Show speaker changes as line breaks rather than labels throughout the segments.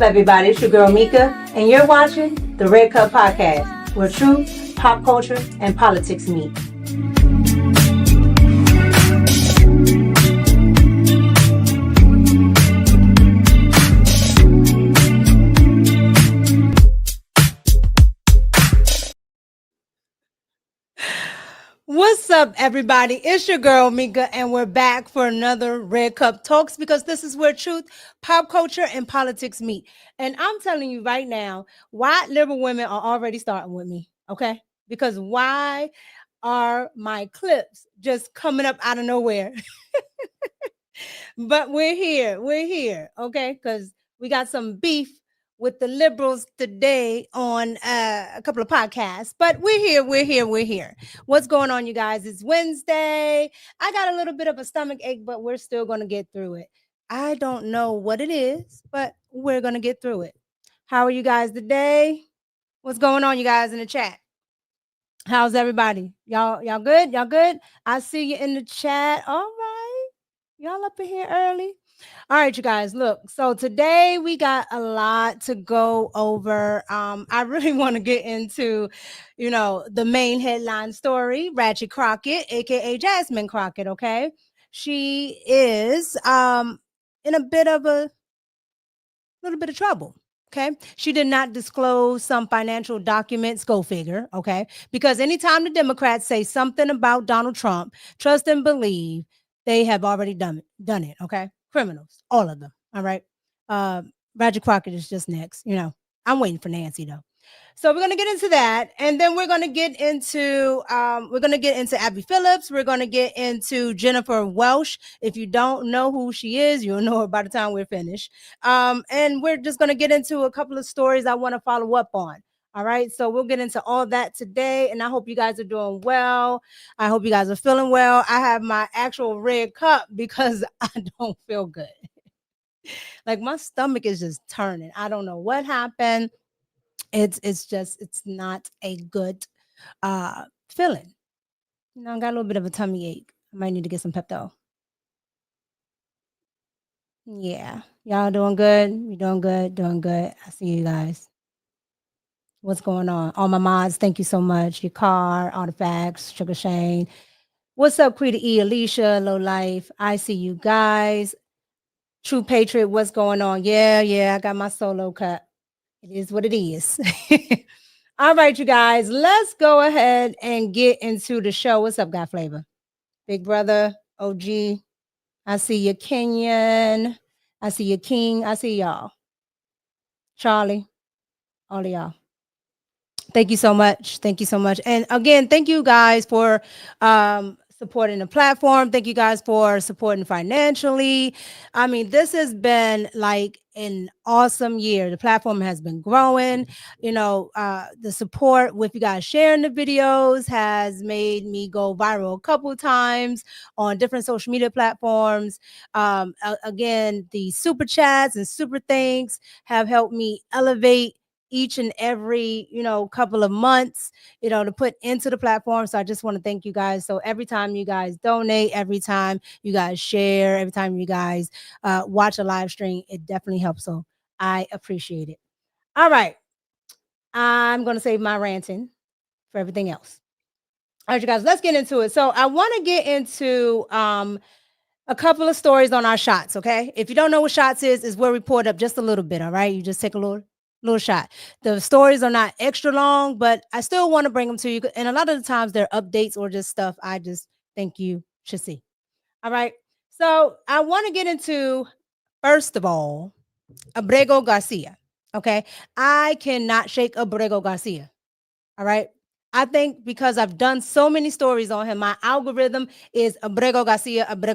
up, everybody? It's your girl Mika, and you're watching the Red Cup Podcast, where truth, pop culture, and politics meet.
What's up, everybody? It's your girl Mika, and we're back for another Red Cup Talks, because this is where truth, pop culture, and politics meet. And I'm telling you right now, white liberal women are already starting with me, okay? Because why are my clips just coming up out of nowhere? But we're here, okay? Because we got some beef with the liberals today on a couple of podcasts, but we're here. What's going on, you guys? It's Wednesday. I got a little bit of a stomach ache, but we're still going to get through it. I don't know what it is, but we're going to get through it. How are you guys today? What's going on, you guys, in the chat? How's everybody? Y'all good? Y'all good? I see you in the chat. All right. Y'all up in here early. All right, you guys, look. So today we got a lot to go over. I really want to get into, the main headline story, Ratchet Crockett, aka Jasmine Crockett. Okay, she is in a little bit of trouble. Okay, she did not disclose some financial documents. Go figure. Okay, because anytime the Democrats say something about Donald Trump, trust and believe they have already done it. Okay, criminals, all of them. All right. Roger Crockett is just next. I'm waiting for Nancy though. So we're gonna get into that, and then we're gonna get into Abby Phillips. We're gonna get into Jennifer Welch. If you don't know who she is, you'll know her by the time we're finished. And we're just gonna get into a couple of stories I want to follow up on. All right, so we'll get into all that today, and I hope you guys are doing well. I hope you guys are feeling well. I have my actual red cup because I don't feel good. Like my stomach is just turning. I don't know what happened. It's not a good feeling. I got a little bit of a tummy ache. I might need to get some Pepto. Yeah, y'all doing good? You doing good? I see you guys. What's going on? All my mods, thank you so much. Your car, Artifacts, Sugar Shane. What's up, Quita E, Alicia, Low Life? I see you guys. True Patriot, what's going on? Yeah, I got my solo cut. It is what it is. All right, you guys, let's go ahead and get into the show. What's up, God Flavor? Big brother, OG. I see you, Kenyon. I see you, King. I see y'all. Charlie, all of y'all. Thank you so much. And again, thank you guys for supporting the platform. Thank you guys for supporting financially. I mean, this has been like an awesome year. The platform has been growing. The support with you guys sharing the videos has made me go viral a couple of times on different social media platforms. Again, the super chats and super thanks have helped me elevate each and every couple of months to put into the platform. So I just want to thank you guys. So every time you guys donate, every time you guys share, every time you guys watch a live stream, it definitely helps. So I appreciate it. All right, I'm gonna save my ranting for everything else. All right, you guys, let's get into it. So I want to get into a couple of stories on our shots. Okay, if you don't know what shots is where we pour it up just a little bit. All right, you just take a little shot. The stories are not extra long, but I still want to bring them to you. And a lot of the times they're updates or just stuff I just think you should see. All right. So I want to get into, first of all, Abrego Garcia. Okay. I cannot shake Abrego Garcia. All right. I think because I've done so many stories on him, my algorithm is Abrego Garcia. If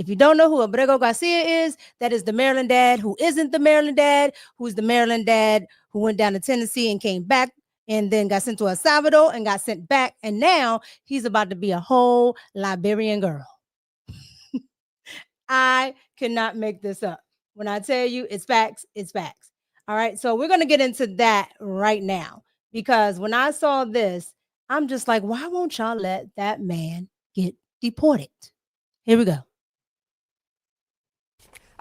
you don't know who Abrego Garcia is, that is the Maryland dad who isn't the Maryland dad, who's the Maryland dad who went down to Tennessee and came back and then got sent to El Salvador and got sent back. And now he's about to be a whole Liberian girl. I cannot make this up. When I tell you it's facts, it's facts. All right. So we're going to get into that right now. Because when I saw this, I'm just like, why won't y'all let that man get deported? Here we go.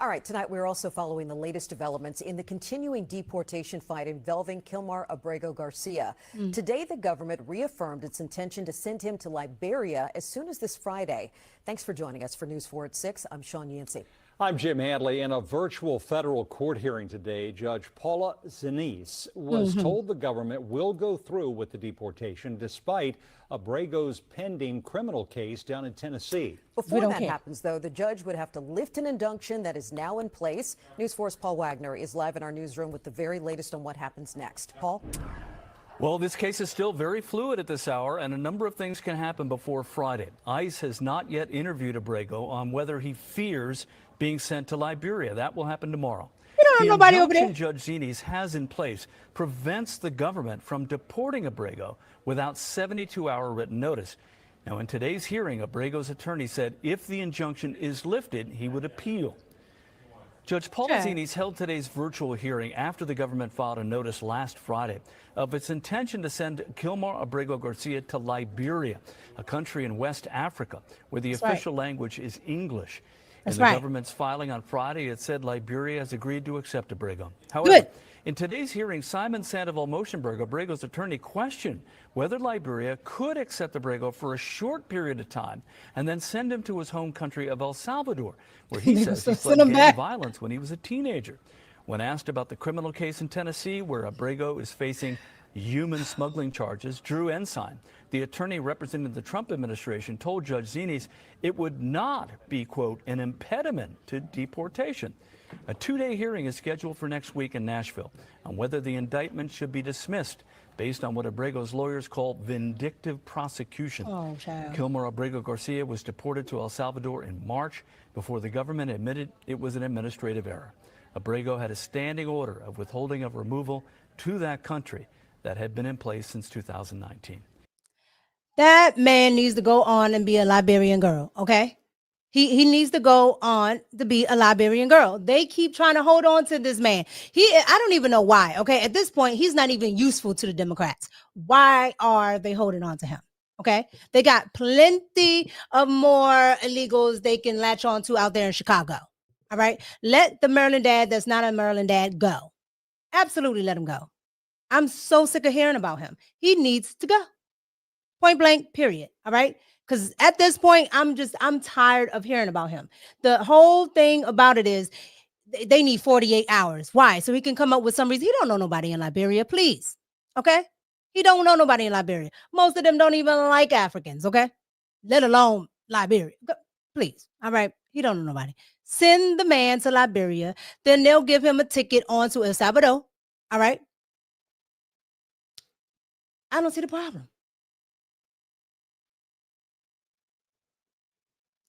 All right, tonight we're also following the latest developments in the continuing deportation fight involving Kilmar Abrego Garcia. Today, the government reaffirmed its intention to send him to Liberia as soon as this Friday. Thanks for joining us for News 4 at 6. I'm Sean Yancey.
I'm Jim Hadley. In a virtual federal court hearing today, Judge Paula Zinise was told the government will go through with the deportation despite Abrego's pending criminal case down in Tennessee.
Before that happens, though, the judge would have to lift an injunction that is now in place. News 4's Paul Wagner is live in our newsroom with the very latest on what happens next. Paul?
Well, this case is still very fluid at this hour, and a number of things can happen before Friday. ICE has not yet interviewed Abrego on whether he fears being sent to Liberia. That will happen tomorrow.
You don't have nobody over there.
The injunction Judge Zinise has in place prevents the government from deporting Abrego without 72-hour written notice. Now, in today's hearing, Abrego's attorney said if the injunction is lifted, he would appeal. Judge Paula Zinise held today's virtual hearing after the government filed a notice last Friday of its intention to send Kilmar Abrego Garcia to Liberia, a country in West Africa where the official language is English. In the government's filing on Friday, it said Liberia has agreed to accept Abrego. However, in today's hearing, Simon Sandoval-Motionberg, Abrego's attorney, questioned whether Liberia could accept Abrego for a short period of time and then send him to his home country of El Salvador, where he says he fled gang violence when he was a teenager. When asked about the criminal case in Tennessee, where Abrego is facing human smuggling charges, Drew Ensign, the attorney representing the Trump administration, told Judge Zinise it would not be, quote, an impediment to deportation. A two-day hearing is scheduled for next week in Nashville on whether the indictment should be dismissed based on what Abrego's lawyers call vindictive prosecution. Kilmar Abrego Garcia was deported to El Salvador in March before the government admitted it was an administrative error. Abrego had a standing order of withholding of removal to that country that had been in place since 2019.
That man needs to go on and be a Liberian girl, okay? He needs to go on to be a Liberian girl. They keep trying to hold on to this man. I don't even know why, okay? At this point, he's not even useful to the Democrats. Why are they holding on to him, okay? They got plenty of more illegals they can latch on to out there in Chicago, all right? Let the Maryland dad that's not a Maryland dad go. Absolutely let him go. I'm so sick of hearing about him. He needs to go. Point blank, period. All right. Because at this point, I'm tired of hearing about him. The whole thing about it is they need 48 hours. Why? So he can come up with some reason. He don't know nobody in Liberia, please. Okay. He don't know nobody in Liberia. Most of them don't even like Africans. Okay. Let alone Liberia. Please. All right. He don't know nobody. Send the man to Liberia. Then they'll give him a ticket on to El Salvador. All right. I don't see the problem.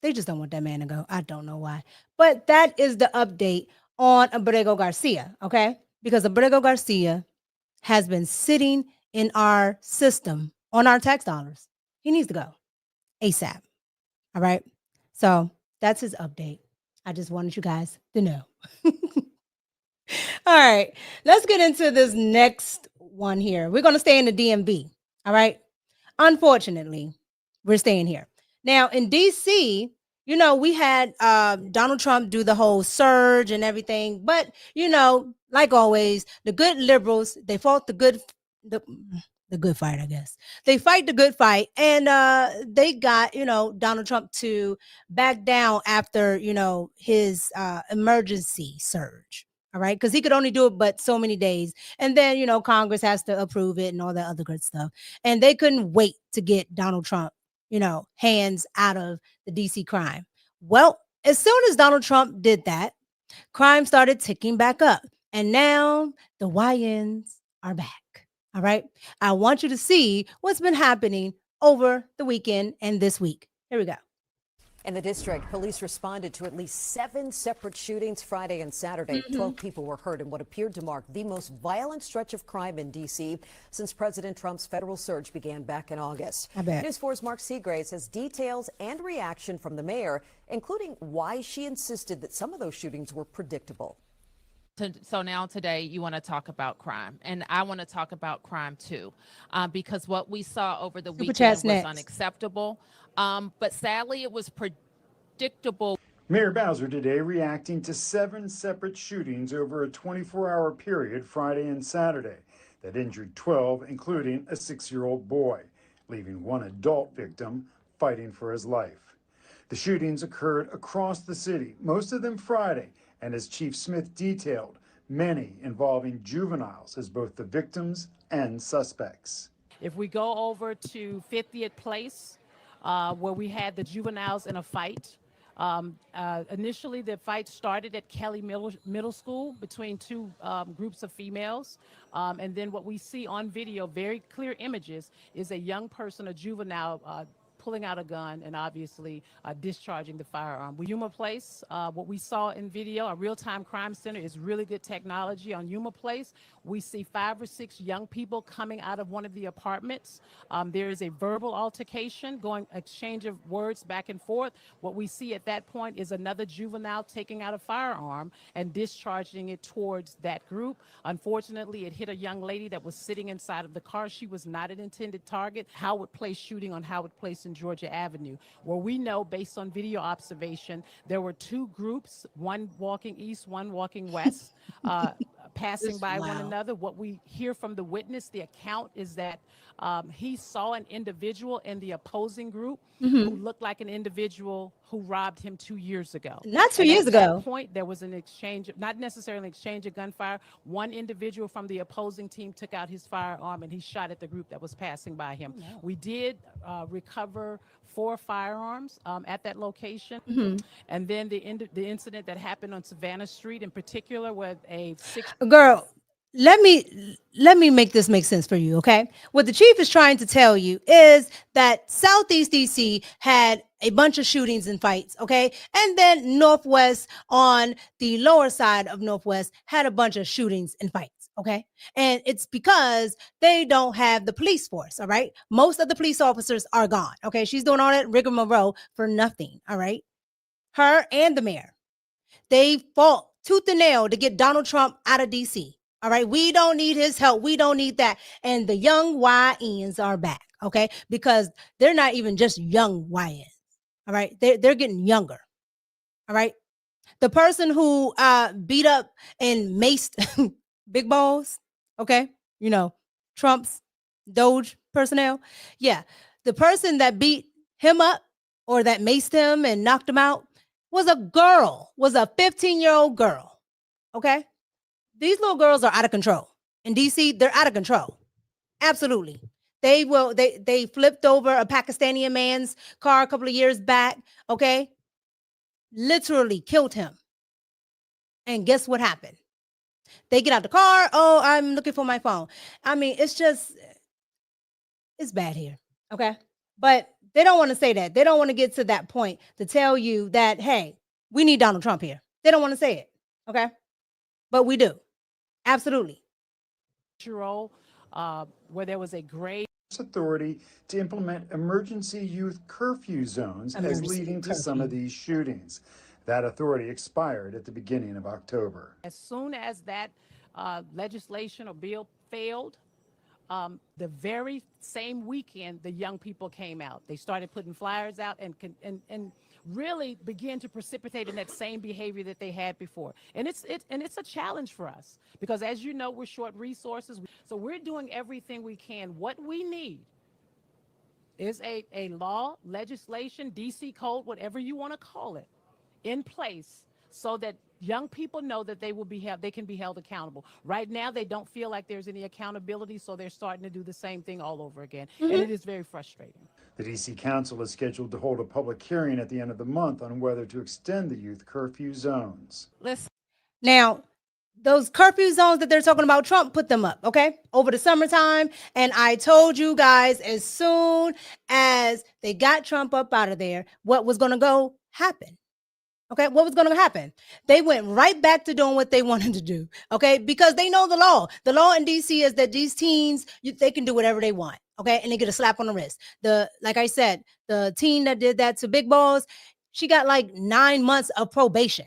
They just don't want that man to go. I don't know why. But that is the update on Abrego Garcia, okay? Because Abrego Garcia has been sitting in our system on our tax dollars. He needs to go ASAP, all right? So that's his update. I just wanted you guys to know. All right, let's get into this next one here. We're going to stay in the DMV, all right? Unfortunately, we're staying here. Now, in D.C., you know, we had Donald Trump do the whole surge and everything. But, you know, like always, the good liberals, they fought the good fight, I guess. They fight the good fight. And they got, you know, Donald Trump to back down after, you know, his emergency surge. All right. Because he could only do it but so many days. And then, you know, Congress has to approve it and all that other good stuff. And they couldn't wait to get Donald Trump, you know, hands out of the DC crime. Well, as soon as Donald Trump did that, crime started ticking back up. And now the YNs are back. All right. I want you to see what's been happening over the weekend and this week. Here we go.
In the district, police responded to at least 7 separate shootings Friday and Saturday. 12 people were hurt in what appeared to mark the most violent stretch of crime in D.C. since President Trump's federal surge began back in August. News 4's Mark Seagraves has details and reaction from the mayor, including why she insisted that some of those shootings were predictable.
So now today you want to talk about crime, and I want to talk about crime too, because what we saw over the weekend was unacceptable. But sadly, it was predictable.
Mayor Bowser today reacting to 7 separate shootings over a 24-hour period Friday and Saturday that injured 12, including a 6-year-old boy, leaving one adult victim fighting for his life. The shootings occurred across the city, most of them Friday, and as Chief Smith detailed, many involving juveniles as both the victims and suspects.
If we go over to 50th Place, where we had the juveniles in a fight, initially the fight started at Kelly Middle School between two groups of females. And then what we see on video, very clear images, is a young person, a juvenile, pulling out a gun and obviously discharging the firearm. Yuma Place, what we saw in video, a real-time crime center, is really good technology. On Yuma Place, we see 5 or 6 young people coming out of one of the apartments. There is a verbal altercation, exchange of words back and forth. What we see at that point is another juvenile taking out a firearm and discharging it towards that group. Unfortunately, it hit a young lady that was sitting inside of the car. She was not an intended target. Howard Place shooting on Howard Place in Georgia Avenue, where we know based on video observation, there were 2 groups, one walking east, one walking west, passing by one another. What we hear from the witness, the account is that he saw an individual in the opposing group who looked like an individual who robbed him 2 years ago.
Not 2 years ago.
At that point, there was an exchange, not necessarily an exchange of gunfire. One individual from the opposing team took out his firearm and he shot at the group that was passing by him. No. We did recover 4 firearms at that location. And then the incident that happened on Savannah Street in particular, where a 6
Girl, let me make this make sense for you, okay? What the chief is trying to tell you is that Southeast DC had a bunch of shootings and fights, okay? And then Northwest, on the lower side of Northwest, had a bunch of shootings and fights, okay? And it's because they don't have the police force, all right? Most of the police officers are gone, okay? She's doing all that rigmarole for nothing, all right? Her and the mayor, they fought tooth and nail to get Donald Trump out of DC. All right, we don't need his help. We don't need that. And the young YNs are back, okay? Because they're not even just young YNs, all right? They're getting younger, all right? The person who beat up and maced Big Balls, okay? You know, Trump's Doge personnel. Yeah, the person that beat him up or that maced him and knocked him out was a girl, was a 15-year-old girl, okay? These little girls are out of control. In DC, they're out of control. Absolutely. They flipped over a Pakistani man's car a couple of years back, okay? Literally killed him. And guess what happened? They get out the car. Oh, I'm looking for my phone. I mean, it's bad here, okay? But they don't want to say that. They don't want to get to that point to tell you that, hey, we need Donald Trump here. They don't want to say it, okay? But we do. Absolutely.
Where there was a grave
Authority to implement emergency youth curfew zones as leading to some of these shootings. That authority expired at the beginning of October.
As soon as that legislation or bill failed, the very same weekend, the young people came out. They started putting flyers out and really began to precipitate in that same behavior that they had before. And it's a challenge for us because, as you know, we're short resources. So we're doing everything we can. What we need is a law, legislation, DC code, whatever you want to call it, in place so that young people know that they can be held accountable. Right now, they don't feel like there's any accountability, so they're starting to do the same thing all over again. And it is very frustrating.
The D.C. Council is scheduled to hold a public hearing at the end of the month on whether to extend the youth curfew zones.
Now, those curfew zones that they're talking about, Trump put them up, okay, over the summertime. And I told you guys, as soon as they got Trump up out of there, what was going to happen? Okay, what was going to happen? They went right back to doing what they wanted to do, okay, because they know the law. The law in D.C. is that these teens, they can do whatever they want, okay, and they get a slap on the wrist. Like I said, the teen that did that to Big Balls, she got like 9 months of probation.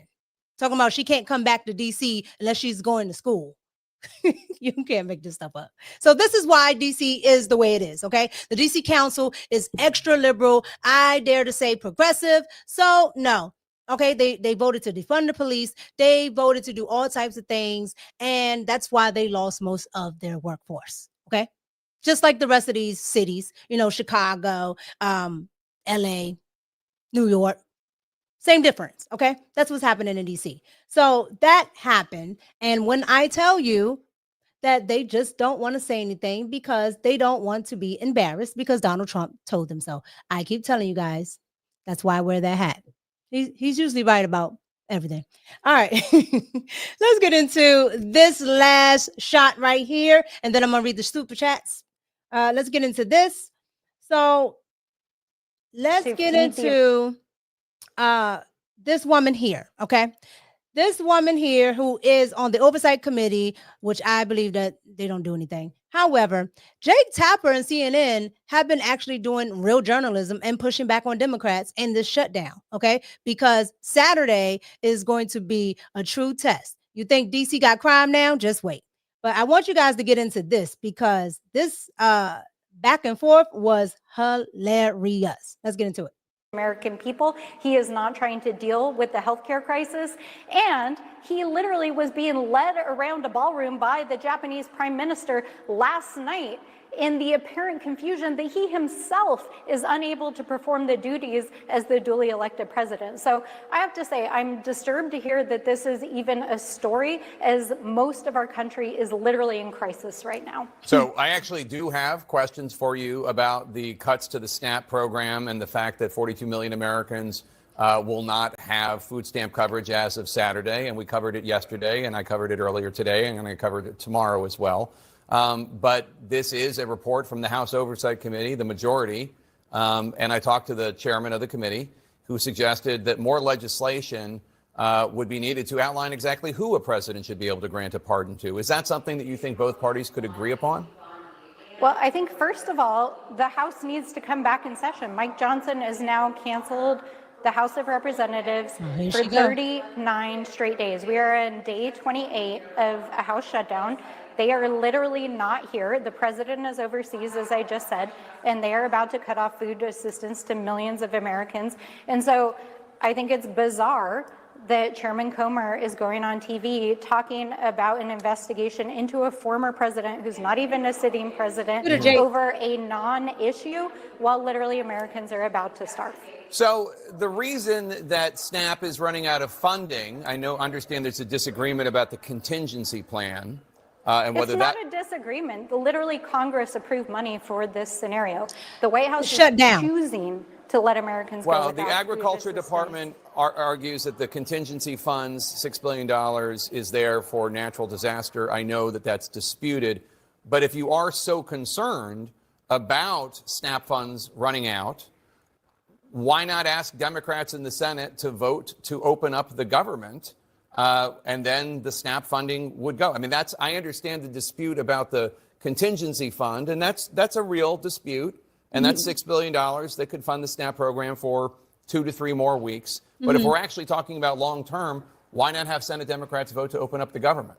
Talking about she can't come back to D.C. unless she's going to school. You can't make this stuff up. So this is why DC is the way it is, okay? The DC Council is extra liberal. I dare to say progressive. So no. Okay, they voted to defund the police. They voted to do all types of things, and that's why they lost most of their workforce. Okay, just like the rest of these cities, Chicago, LA, New York, same difference. Okay, that's what's happening in DC. So that happened, and when I tell you that they just don't want to say anything because they don't want to be embarrassed because Donald Trump told them so. I keep telling you guys, that's why I wear that hat. He's usually right about everything. All right, let's get into this last shot right here, and then I'm gonna read the super chats. Let's get into this. So let's get into this woman here. Okay. This woman here who is on the oversight committee, which I believe that they don't do anything. However, Jake Tapper and CNN have been actually doing real journalism and pushing back on Democrats in this shutdown, okay? Because Saturday is going to be a true test. You think DC got crime now? Just wait. But I want you guys to get into this because this back and forth was hilarious. Let's get into it.
American people. He is not trying to deal with the healthcare crisis. And he literally was being led around a ballroom by the Japanese prime minister last night in the apparent confusion that he himself is unable to perform the duties as the duly elected president. So I have to say, I'm disturbed to hear that this is even a story, as most of our country is literally in crisis right now.
So I actually do have questions for you about the cuts to the SNAP program and the fact that 42 million Americans will not have food stamp coverage as of Saturday. And we covered it yesterday, and I covered it earlier today, and I'm going to cover it tomorrow as well. But this is a report from the House Oversight Committee, the majority, and I talked to the chairman of the committee, who suggested that more legislation would be needed to outline exactly who a president should be able to grant a pardon to. Is that something that you think both parties could agree upon?
Well, I think, first of all, the House needs to come back in session. Mike Johnson has now canceled the House of Representatives for 39 straight days. We are in day 28 of a House shutdown. They are literally not here. The president is overseas, as I just said, and they are about to cut off food assistance to millions of Americans. And so I think it's bizarre that Chairman Comer is going on TV talking about an investigation into a former president who's not even a sitting president over a non-issue, while literally Americans are about to starve.
So the reason that SNAP is running out of funding, understand there's a disagreement about the contingency plan. And whether
it's not a disagreement. Literally, Congress approved money for this scenario. The White House is choosing to let Americans go.
Well, the Agriculture Department argues that the contingency funds, $6 billion, is there for natural disaster. I know that that's disputed. But if you are so concerned about SNAP funds running out, why not ask Democrats in the Senate to vote to open up the government? And then the SNAP funding would go. I mean, I understand the dispute about the contingency fund, and that's a real dispute. And that's $6 billion that could fund the SNAP program for 2 to 3 more weeks. But if we're actually talking about long term, why not have Senate Democrats vote to open up the government?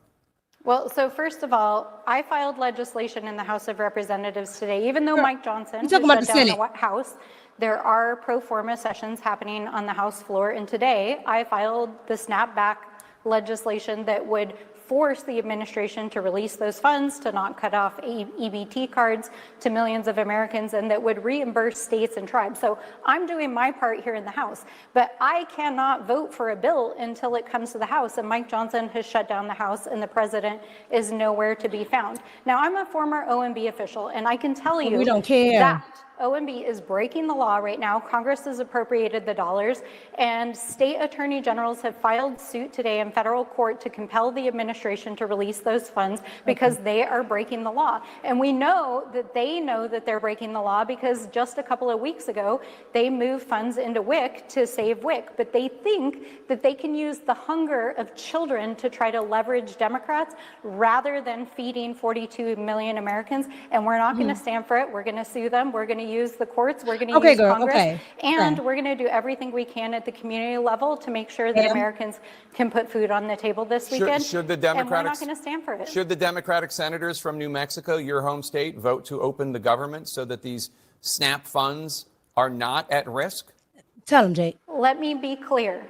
Well, so first of all, I filed legislation in the House of Representatives today, even though Mike Johnson has shut down the House. There are pro forma sessions happening on the House floor. And today I filed the snapback legislation that would force the administration to release those funds, to not cut off EBT cards to millions of Americans, and that would reimburse states and tribes. So I'm doing my part here in the House, but I cannot vote for a bill until it comes to the House, and Mike Johnson has shut down the House, and the president is nowhere to be found. Now, I'm a former OMB official, and I can tell you
we don't care.
That OMB is breaking the law right now. Congress has appropriated the dollars, and state attorney generals have filed suit today in federal court to compel the administration to release those funds because they are breaking the law. And we know that they know that they're breaking the law because just a couple of weeks ago, they moved funds into WIC to save WIC. But they think that they can use the hunger of children to try to leverage Democrats rather than feeding 42 million Americans. And we're not going to stand for it. We're going to sue them. We're going to use the courts, we're going to use Congress, and we're going to do everything we can at the community level to make sure that Americans can put food on the table this weekend.
Should the
and we're not going to stand for it.
Should the Democratic senators from New Mexico, your home state, vote to open the government so that these SNAP funds are not at risk?
Tell them, Jake.
Let me be clear.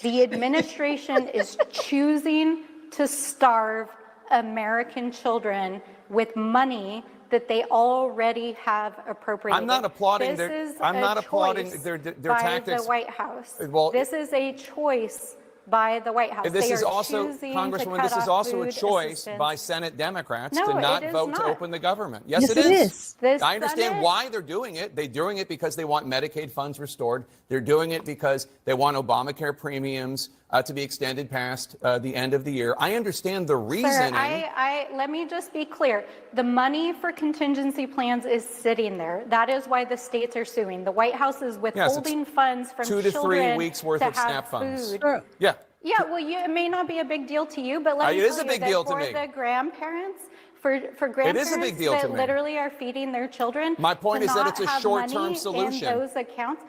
The administration is choosing to starve American children with money that they already have appropriated.
I'm not applauding
this
their.
is
I'm
a
not applauding
choice
their
by
tactics.
the White House.
Well,
this is a choice by the White House.
This
They
is
are
also,
choosing
Congresswoman,
to
this
cut
is
off
also a
food
choice
assistance.
by Senate Democrats
No,
to not
it is
vote to
not.
open the government. Yes,
Yes,
it
it
is.
is.
The
I understand
Senate-
why they're doing it. They're doing it because they want Medicaid funds restored. They're doing it because they want Obamacare premiums to be extended past the end of the year. I understand the reasoning.
Sir, let me just be clear. The money for contingency plans is sitting there. That is why the states are suing. The White House is withholding funds from
2 to 3
children
weeks worth
to
of
have
SNAP funds.
food.
Sure.
Yeah.
Yeah, well, it may not be a big deal to you, but let me
It is
tell
a big
you
deal
that
to
for
me.
the grandparents, for
It
grandparents
is a big deal
that
to me.
literally are feeding their children,
My point
to
is that
not
it's a
have
short-term
money
solution.
in those accounts.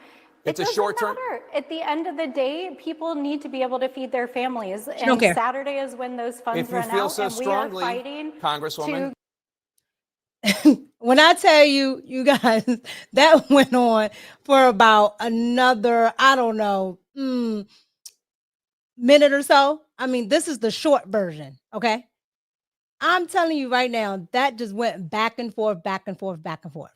It's
It
a
doesn't
short-term-
matter. At the end of the day, people need to be able to feed their families,
don't
and
care.
Saturday is when those funds
If you
run
feel
out,
so
and we are
strongly,
fighting
Congresswoman,
to
When I tell you, you guys, that went on for about another, I don't know, minute or so. I mean, this is the short version, okay? I'm telling you right now, that just went back and forth, back and forth, back and forth.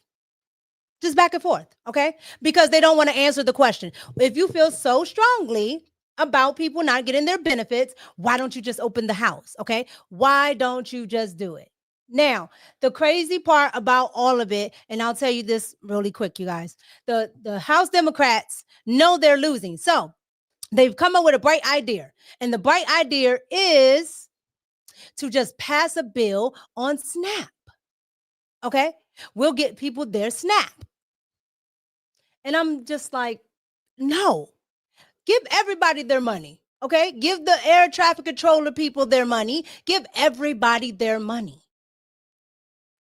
Just back and forth, okay? Because they don't want to answer the question. If you feel so strongly about people not getting their benefits, why don't you just open the house, okay? Why don't you just do it? Now, the crazy part about all of it, and I'll tell you this really quick, you guys. The House Democrats know they're losing. So they've come up with a bright idea. And the bright idea is to just pass a bill on SNAP. Okay? We'll get people their SNAP. And I'm just like, no. Give everybody their money. Okay? Give the air traffic controller people their money. Give everybody their money.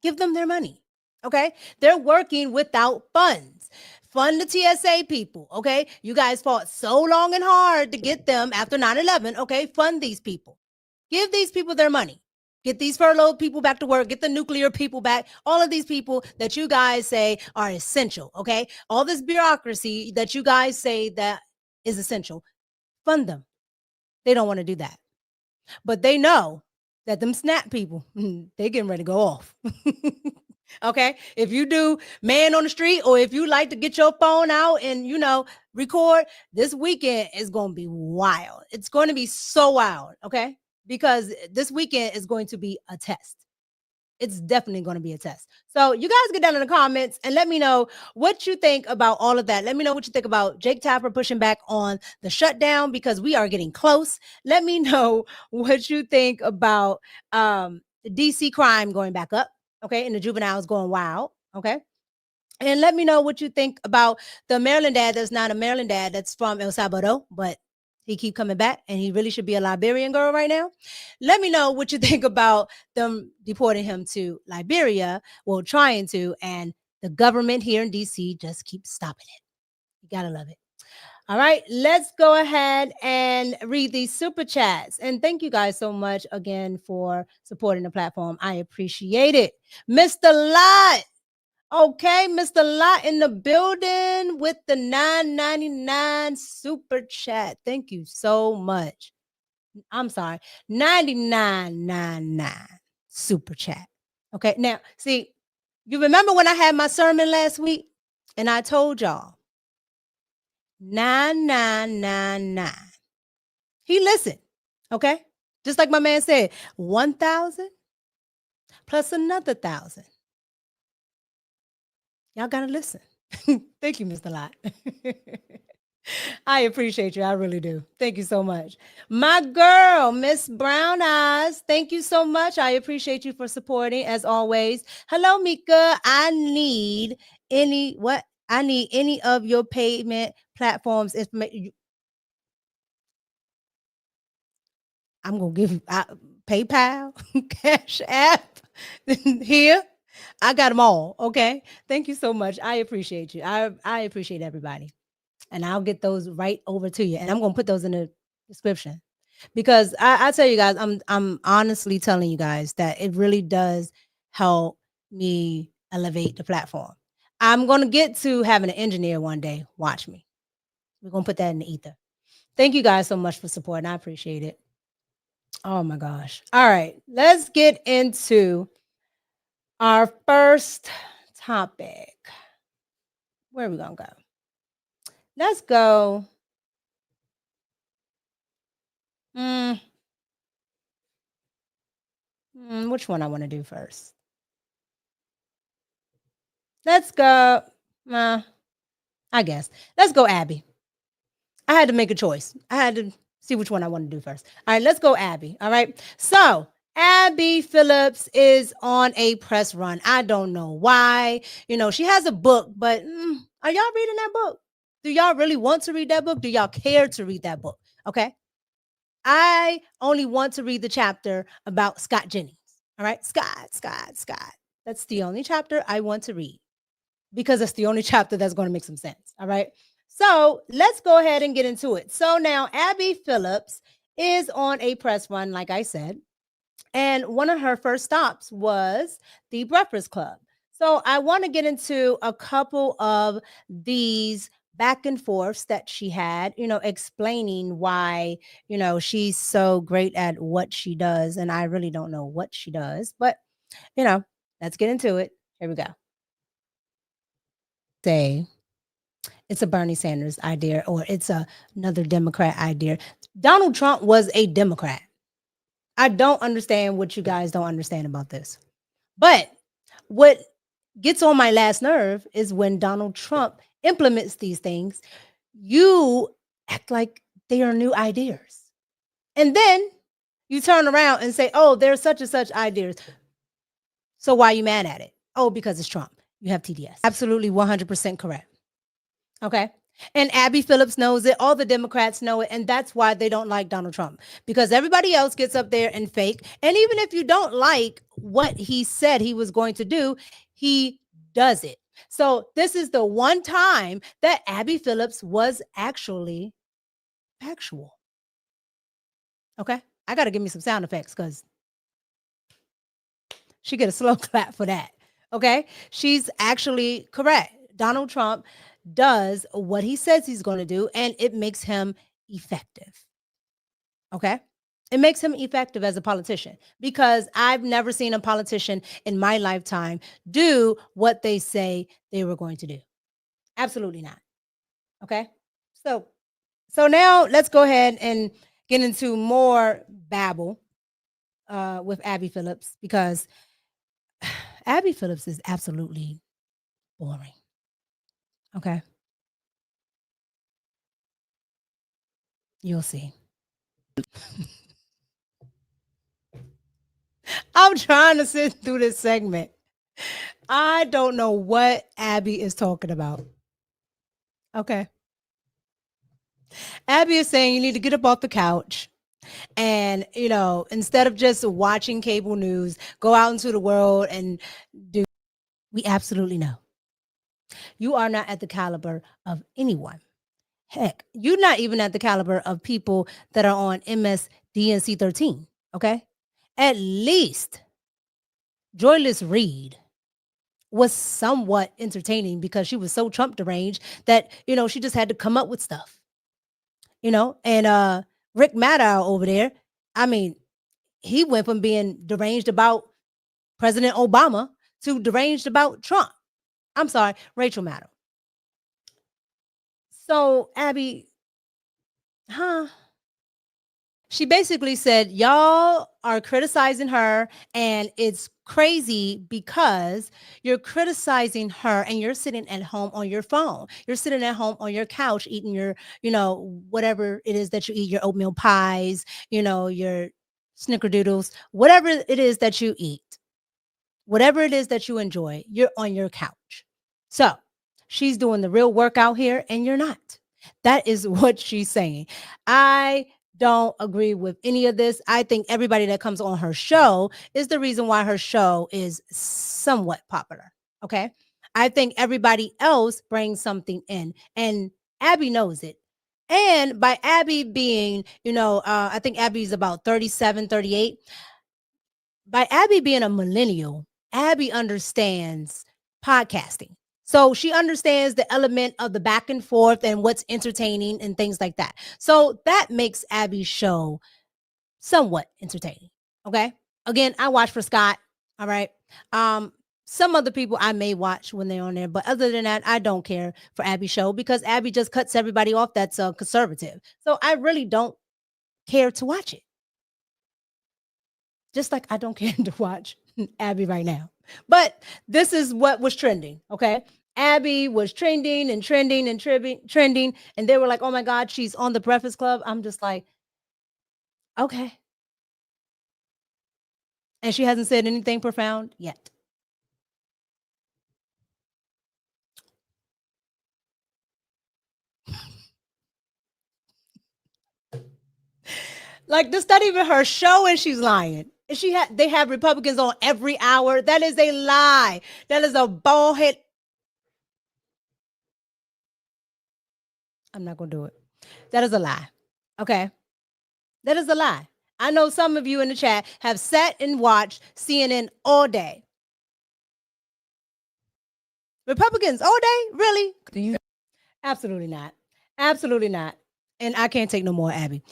Give them their money. Okay? They're working without funds. Fund the TSA people. Okay? You guys fought so long and hard to get them after 9/11. Okay? Fund these people. Give these people their money. Get these furloughed people back to work. Get the nuclear people back. All of these people that you guys say are essential. Okay? All this bureaucracy that you guys say that is essential. Fund them. They don't want to do that. But they know that them SNAP people, they getting ready to go off. Okay? If you do man on the street, or if you like to get your phone out and, record, this weekend is going to be wild. It's going to be so wild. Okay? Because this weekend is going to be a test. It's definitely going to be a test. So you guys get down in the comments and let me know what you think about all of that. Let me know what you think about Jake Tapper pushing back on the shutdown, because we are getting close. Let me know what you think about the DC crime going back up, okay, and the juveniles going wild, okay? And let me know what you think about the Maryland dad that's not a Maryland dad, that's from El Salvador, but he keep coming back, and he really should be a Liberian girl right now. Let me know what you think about them deporting him to Liberia, well, trying to, and the government here in DC just keeps stopping it. You gotta love it. All right, let's go ahead and read these super chats. And thank you guys so much again for supporting the platform. I appreciate it. Mr. Lot. Okay, Mr. Lot in the building with the $9.99 super chat. Thank you so much. I'm sorry, $99.99 super chat. Okay, now see, you remember when I had my sermon last week and I told y'all $9.99. He listened. Okay, just like my man said, 1,000 plus another 1,000. Y'all gotta listen. Thank you, Mr. Lot. I appreciate you. I really do. Thank you so much. My girl, Miss Brown Eyes, thank you so much. I appreciate you for supporting as always. Hello, Mika. I need any of your payment platforms information. I'm gonna give you PayPal, Cash App here. I got them all. Okay. Thank you so much. I appreciate you. I appreciate everybody. And I'll get those right over to you. And I'm going to put those in the description, because I tell you guys, I'm honestly telling you guys that it really does help me elevate the platform. I'm going to get to having an engineer one day. Watch me. We're going to put that in the ether. Thank you guys so much for supporting. I appreciate it. Oh my gosh. All right, let's get into our first topic. Where are we gonna go? Let's go. Which one I want to do first? Let's go. I guess. Let's go Abby. I had to make a choice. I had to see which one I want to do first. All right, let's go Abby. All right. So Abby Phillips is on a press run. I don't know why. You know, she has a book, but are y'all reading that book? Do y'all really want to read that book? Do y'all care to read that book? Okay. I only want to read the chapter about Scott Jennings. All right. Scott. That's the only chapter I want to read because it's the only chapter that's going to make some sense. All right. So let's go ahead and get into it. So now Abby Phillips is on a press run, like I said, and one of her first stops was the Breakfast Club. So I want to get into a couple of these back and forths that she had, you know, explaining why, you know, she's so great at what she does. And I really don't know what she does, but, you know, let's get into it. Here we go. Say it's a Bernie Sanders idea or it's another Democrat idea. Donald Trump was a Democrat. I don't understand what you guys don't understand about this. But what gets on my last nerve is when Donald Trump implements these things, you act like they are new ideas. And then you turn around and say, oh, there's such and such ideas. So why are you mad at it? Oh, because it's Trump. You have TDS. Absolutely 100% correct. Okay. And Abby Phillips knows it. All the Democrats know it. And that's why they don't like Donald Trump, because everybody else gets up there and fake. And even if you don't like what he said he was going to do, he does it. So this is the one time that Abby Phillips was actually factual. Okay. I got to give me some sound effects because she get a slow clap for that. Okay. She's actually correct. Donald Trump does what he says he's going to do, and it makes him effective. Okay. It makes him effective as a politician because I've never seen a politician in my lifetime do what they say they were going to do. Absolutely not. Okay. So now let's go ahead and get into more babble with Abby Phillips, because Abby Phillips is absolutely boring. Okay. You'll see. I'm trying to sit through this segment. I don't know what Abby is talking about. Okay. Abby is saying you need to get up off the couch and, you know, instead of just watching cable news, go out into the world and do. We absolutely know. You are not at the caliber of anyone. Heck, you're not even at the caliber of people that are on MSDNC 13. Okay. At least Joyless Reed was somewhat entertaining because she was so Trump deranged that, you know, she just had to come up with stuff, you know, and Rick Maddow over there, I mean, he went from being deranged about President Obama to deranged about Trump. I'm sorry, Rachel Maddow. So Abby, she basically said, y'all are criticizing her and it's crazy because you're criticizing her and you're sitting at home on your phone. You're sitting at home on your couch eating your, you know, whatever it is that you eat, your oatmeal pies, you know, your snickerdoodles, whatever it is that you eat, whatever it is that you enjoy, you're on your couch. So she's doing the real work out here and you're not. That is what she's saying. I don't agree with any of this. I think everybody that comes on her show is the reason why her show is somewhat popular. Okay. I think everybody else brings something in, and Abby knows it. And by Abby being, you know, I think Abby's about 37, 38. By Abby being a millennial, Abby understands podcasting. So she understands the element of the back and forth and what's entertaining and things like that. So that makes Abby's show somewhat entertaining. Okay. Again, I watch for Scott. All right. Some other people I may watch when they're on there, but other than that, I don't care for Abby's show because Abby just cuts everybody off that's conservative. So I really don't care to watch it. Just like I don't care to watch Abby right now. But this is what was trending. Okay. Abby was trending and trending and trending. And they were like, oh my God, she's on the Breakfast Club. I'm just like, okay. And she hasn't said anything profound yet. Like, this not even her show and she's lying. And they have Republicans on every hour. That is a lie. That is a bullhead. I'm not going to do it. That is a lie. Okay. That is a lie. I know some of you in the chat have sat and watched CNN all day. Republicans all day? Really? Absolutely not. Absolutely not. And I can't take no more Abby.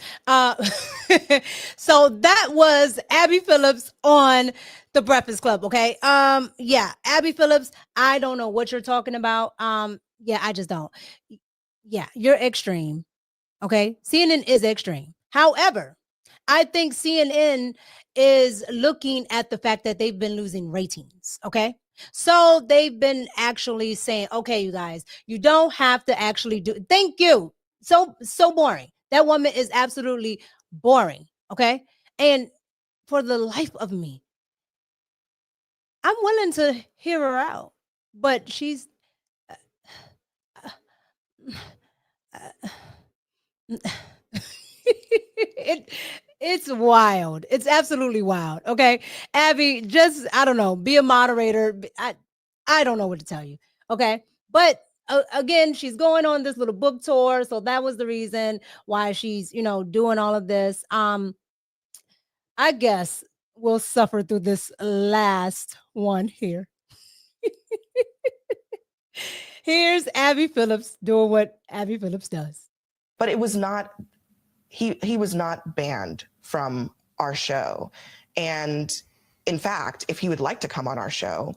So that was Abby Phillips on the Breakfast Club. Okay. Yeah, Abby Phillips. I don't know what you're talking about. Yeah, I just don't. Yeah, you're extreme. Okay. CNN is extreme. However, I think CNN is looking at the fact that they've been losing ratings. Okay. So they've been actually saying, okay, you guys, you don't have to actually do. Thank you. So boring. That woman is absolutely boring. Okay. And for the life of me, I'm willing to hear her out, but she's it's wild. It's absolutely wild. Okay. Abby, just, I don't know, be a moderator. I don't know what to tell you. Okay. But again, she's going on this little book tour. So that was the reason why she's, doing all of this. I guess we'll suffer through this last one here. Here's Abby Phillips doing what Abby Phillips does.
But it was not, he was not banned from our show. And in fact, if he would like to come on our show,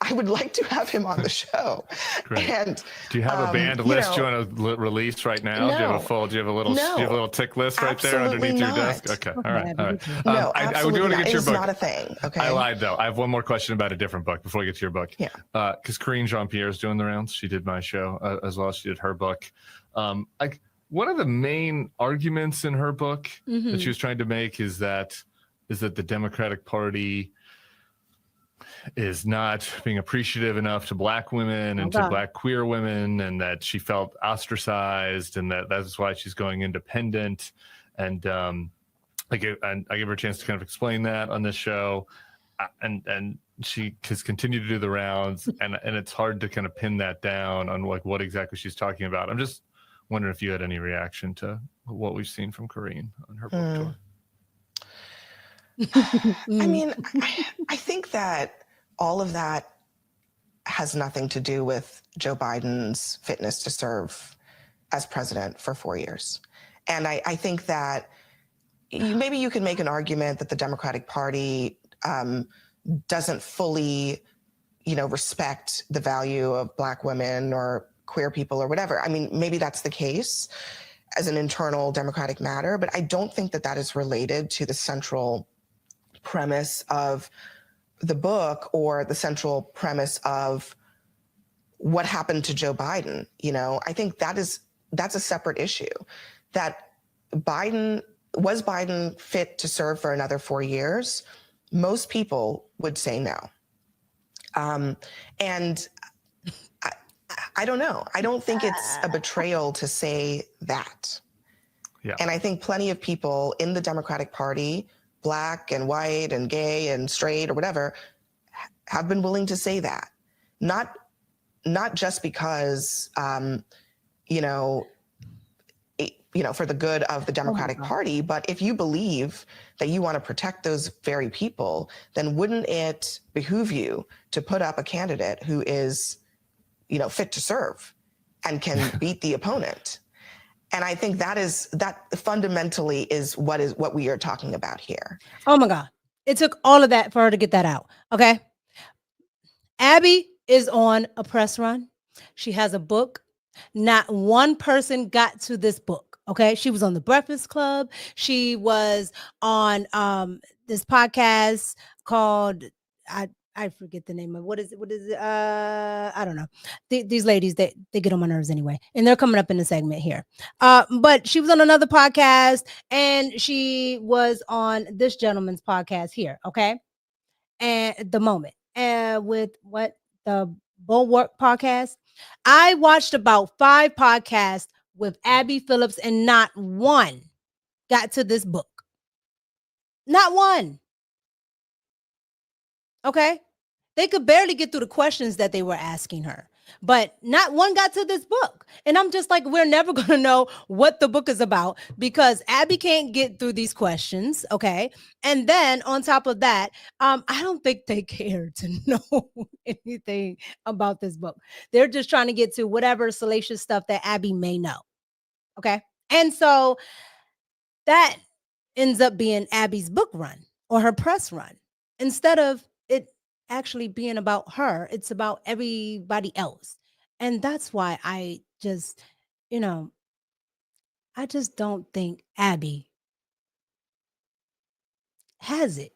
I would like to have him on the show.
Great.
And
do you have a banned list you want to release right now?
No,
do you have a little tick list right there underneath your desk? Okay. All right.
No,
I do want to get your book.
It's not a thing. Okay.
I lied though. I have one more question about a different book before we get to your book.
Yeah.
Because Corinne Jean-Pierre is doing the rounds. She did my show as well as she did her book. One of the main arguments in her book that she was trying to make is that the Democratic Party is not being appreciative enough to Black women and to Black queer women, and that she felt ostracized, and that's why she's going independent. And I gave her a chance to kind of explain that on this show, and she has continued to do the rounds, and it's hard to kind of pin that down on like what exactly she's talking about. I'm just wondering if you had any reaction to what we've seen from Corinne on her book tour.
I mean, I think that all of that has nothing to do with Joe Biden's fitness to serve as president for 4 years. And I think that maybe you can make an argument that the Democratic Party doesn't fully, respect the value of Black women or queer people or whatever. I mean, maybe that's the case as an internal Democratic matter, but I don't think that is related to the central premise of the book or the central premise of what happened to Joe Biden. I think that's a separate issue. That was Biden fit to serve for another 4 years? Most people would say no. And I don't know. I don't think it's a betrayal to say that.
Yeah.
And I think plenty of people in the Democratic Party, Black and white and gay and straight or whatever, have been willing to say that. Not just because, for the good of the Democratic Party, but if you believe that you want to protect those very people, then wouldn't it behoove you to put up a candidate who is, fit to serve and can beat the opponent. And I think that fundamentally is what we are talking about here.
Oh my God. It took all of that for her to get that out. Okay. Abby is on a press run. She has a book. Not one person got to this book. Okay. She was on the Breakfast Club. She was on this podcast called, I forget the name of what is it? I don't know. These ladies, they get on my nerves anyway, and they're coming up in the segment here. But she was on another podcast, and she was on this gentleman's podcast here. Okay, and at the moment, with the Bulwark podcast, I watched about 5 podcasts with Abby Phillips, and not one got to this book. Not one. Okay. They could barely get through the questions that they were asking her, but not one got to this book. And I'm just like, we're never going to know what the book is about because Abby can't get through these questions. Okay. And then on top of that, I don't think they care to know anything about this book. They're just trying to get to whatever salacious stuff that Abby may know. Okay. And so that ends up being Abby's book run or her press run instead of it actually being about her. It's about everybody else. And that's why I just, I just don't think Abby has it.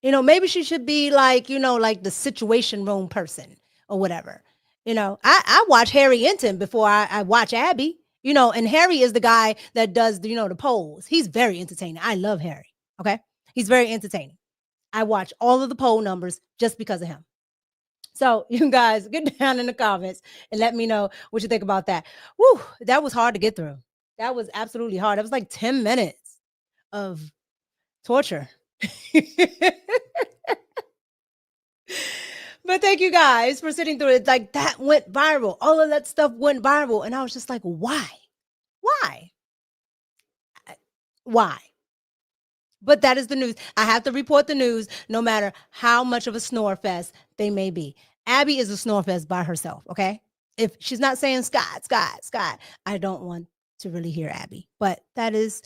Maybe she should be like, like the Situation Room person or whatever. I watch Harry Enton before I watch Abby, and Harry is the guy that does, the polls. He's very entertaining. I love Harry. Okay. He's very entertaining. I watch all of the poll numbers just because of him. So you guys get down in the comments and let me know what you think about that. Woo, that was hard to get through. That was absolutely hard. It was like 10 minutes of torture. But thank you guys for sitting through it. Like that went viral. All of that stuff went viral. And I was just like, why? Why? But that is the news. I have to report the news no matter how much of a snore fest they may be. Abby is a snore fest by herself, okay? If she's not saying Scott, I don't want to really hear Abby. But that is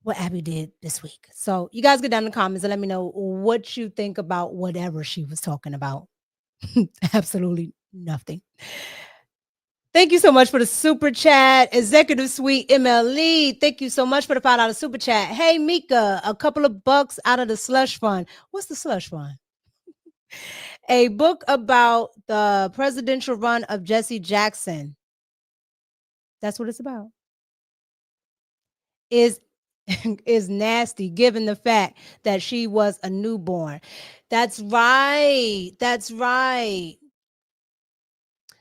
what Abby did this week. So you guys get down in the comments and let me know what you think about whatever she was talking about. Absolutely nothing. Thank you so much for the super chat. Executive Suite MLE. Thank you so much for the $5 super chat. Hey, Mika, a couple of bucks out of the slush fund. What's the slush fund? A book about the presidential run of Jesse Jackson. That's what it's about. Is nasty given the fact that she was a newborn. That's right.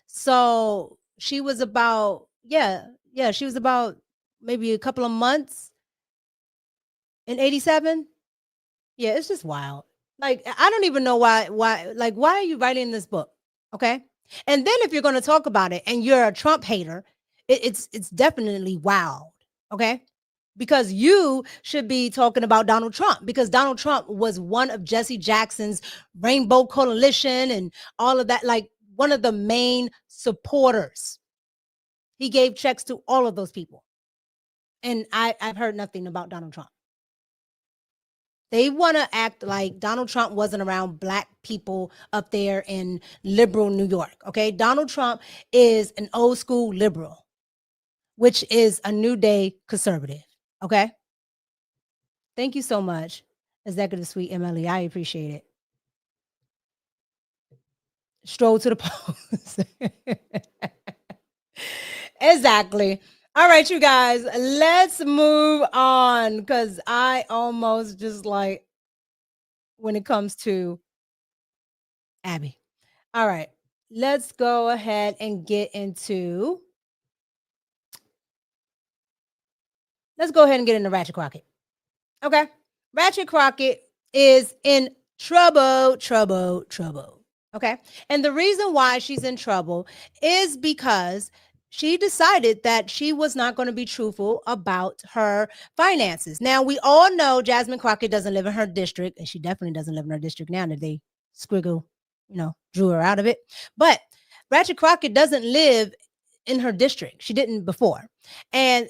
So she was about, she was about maybe a couple of months in 87. Yeah, it's just wild. Like, I don't even know why are you writing this book? Okay. And then if you're going to talk about it and you're a Trump hater, it's definitely wild. Okay. Because you should be talking about Donald Trump because Donald Trump was one of Jesse Jackson's Rainbow Coalition and all of that, like one of the main supporters. He gave checks to all of those people. And I've heard nothing about Donald Trump. They want to act like Donald Trump wasn't around Black people up there in liberal New York. Okay. Donald Trump is an old school liberal, which is a new day conservative. Okay. Thank you so much, Executive Suite MLE. I appreciate it. Stroll to the polls. Exactly. All right, you guys, let's move on because I almost just like when it comes to Abby. All right, let's go ahead and get into. Let's go ahead and get into Ratchet Crockett. Okay. Ratchet Crockett is in trouble. Okay. And the reason why she's in trouble is because she decided that she was not going to be truthful about her finances. Now, we all know Jasmine Crockett doesn't live in her district, and she definitely doesn't live in her district now that they drew her out of it. But Ratchet Crockett doesn't live in her district. She didn't before. And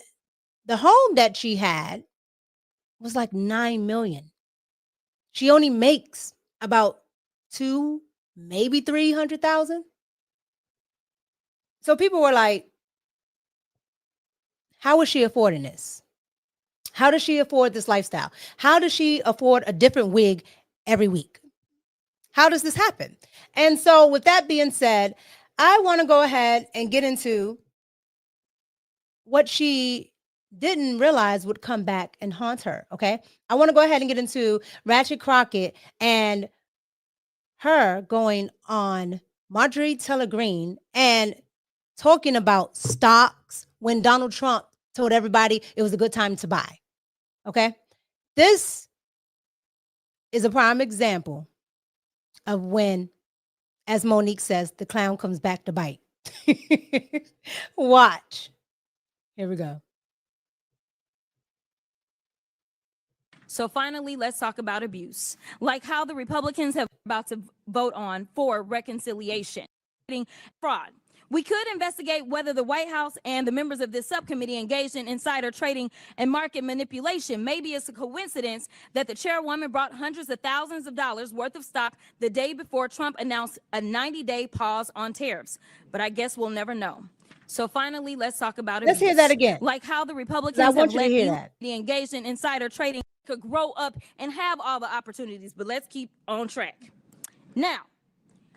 the home that she had was like 9 million. She only makes about 2, maybe 300,000. So people were like, how is she affording this? How does she afford this lifestyle? How does she afford a different wig every week? How does this happen? And so with that being said, I want to go ahead and get into what she didn't realize would come back and haunt her, okay? I want to go ahead and get into Ratchet Crockett and her going on Marjorie Taylor Greene and talking about stocks when Donald Trump told everybody it was a good time to buy, okay? This is a prime example of when, as Monique says, the clown comes back to bite. Watch. Here we go.
So finally, let's talk about abuse, like how the Republicans have about to vote on for reconciliation, fraud. We could investigate whether the White House and the members of this subcommittee engaged in insider trading and market manipulation. Maybe it's a coincidence that the chairwoman brought hundreds of thousands of dollars worth of stock the day before Trump announced a 90-day pause on tariffs. But I guess we'll never know. So finally, let's talk about
Let's hear that again.
Like how the Republicans
I want
have
you to hear that.
engaged in insider trading could grow up and have all the opportunities. But let's keep on track. Now,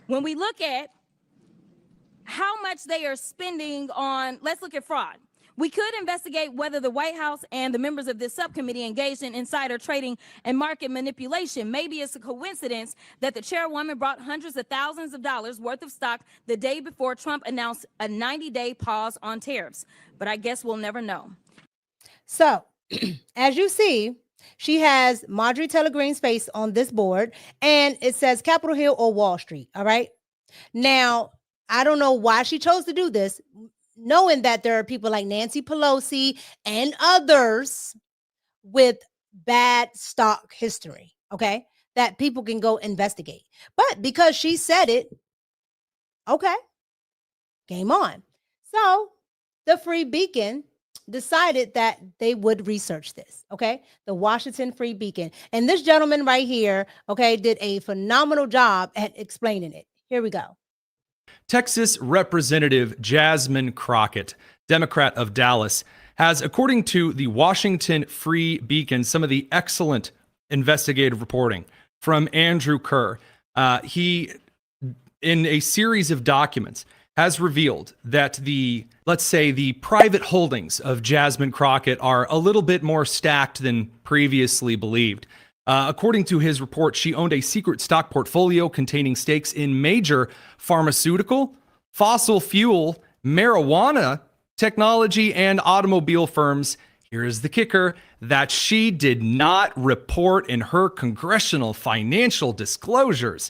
when we look at how much they are spending on, let's look at fraud. We could investigate whether the White House and the members of this subcommittee engaged in insider trading and market manipulation. Maybe it's a coincidence that the chairwoman brought hundreds of thousands of dollars worth of stock the day before Trump announced a 90-day pause on tariffs. But I guess we'll never know.
So, as you see, she has Marjorie Taylor Greene's face on this board, and it says Capitol Hill or Wall Street, all right? Now, I don't know why she chose to do this, knowing that there are people like Nancy Pelosi and others with bad stock history, okay, that people can go investigate. But because she said it, okay, game on. So the Free Beacon decided that they would research this, okay, the Washington Free Beacon. And this gentleman right here, okay, did a phenomenal job at explaining it. Here we go.
Texas Representative Jasmine Crockett, Democrat of Dallas, has, according to the Washington Free Beacon, some of the excellent investigative reporting from Andrew Kerr. He, in a series of documents, has revealed that let's say the private holdings of Jasmine Crockett are a little bit more stacked than previously believed. According to his report, she owned a secret stock portfolio containing stakes in major pharmaceutical, fossil fuel, marijuana, technology, and automobile firms. Here is the kicker: that she did not report in her congressional financial disclosures.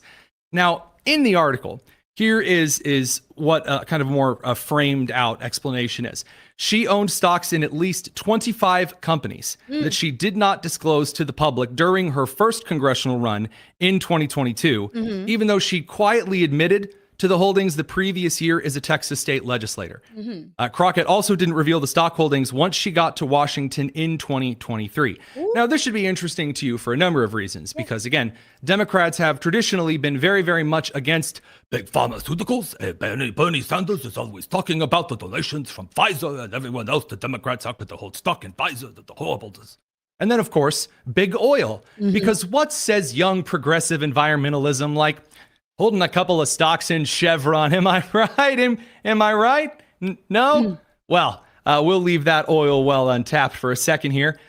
Now, in the article, here is what kind of more framed out explanation is. She owned stocks in at least 25 companies that she did not disclose to the public during her first congressional run in 2022, even though she quietly admitted to the holdings the previous year as a Texas state legislator. Crockett also didn't reveal the stock holdings once she got to Washington in 2023. Now, this should be interesting to you for a number of reasons, because, again, Democrats have traditionally been very, very much against big pharmaceuticals. Bernie Sanders is always talking about the donations from Pfizer, and everyone else, the Democrats, happen to hold stock in Pfizer, the horribleness. And then, of course, big oil, because what says young progressive environmentalism like holding a couple of stocks in Chevron? Am I right? Am I right? No? Well, we'll leave that oil well untapped for a second here,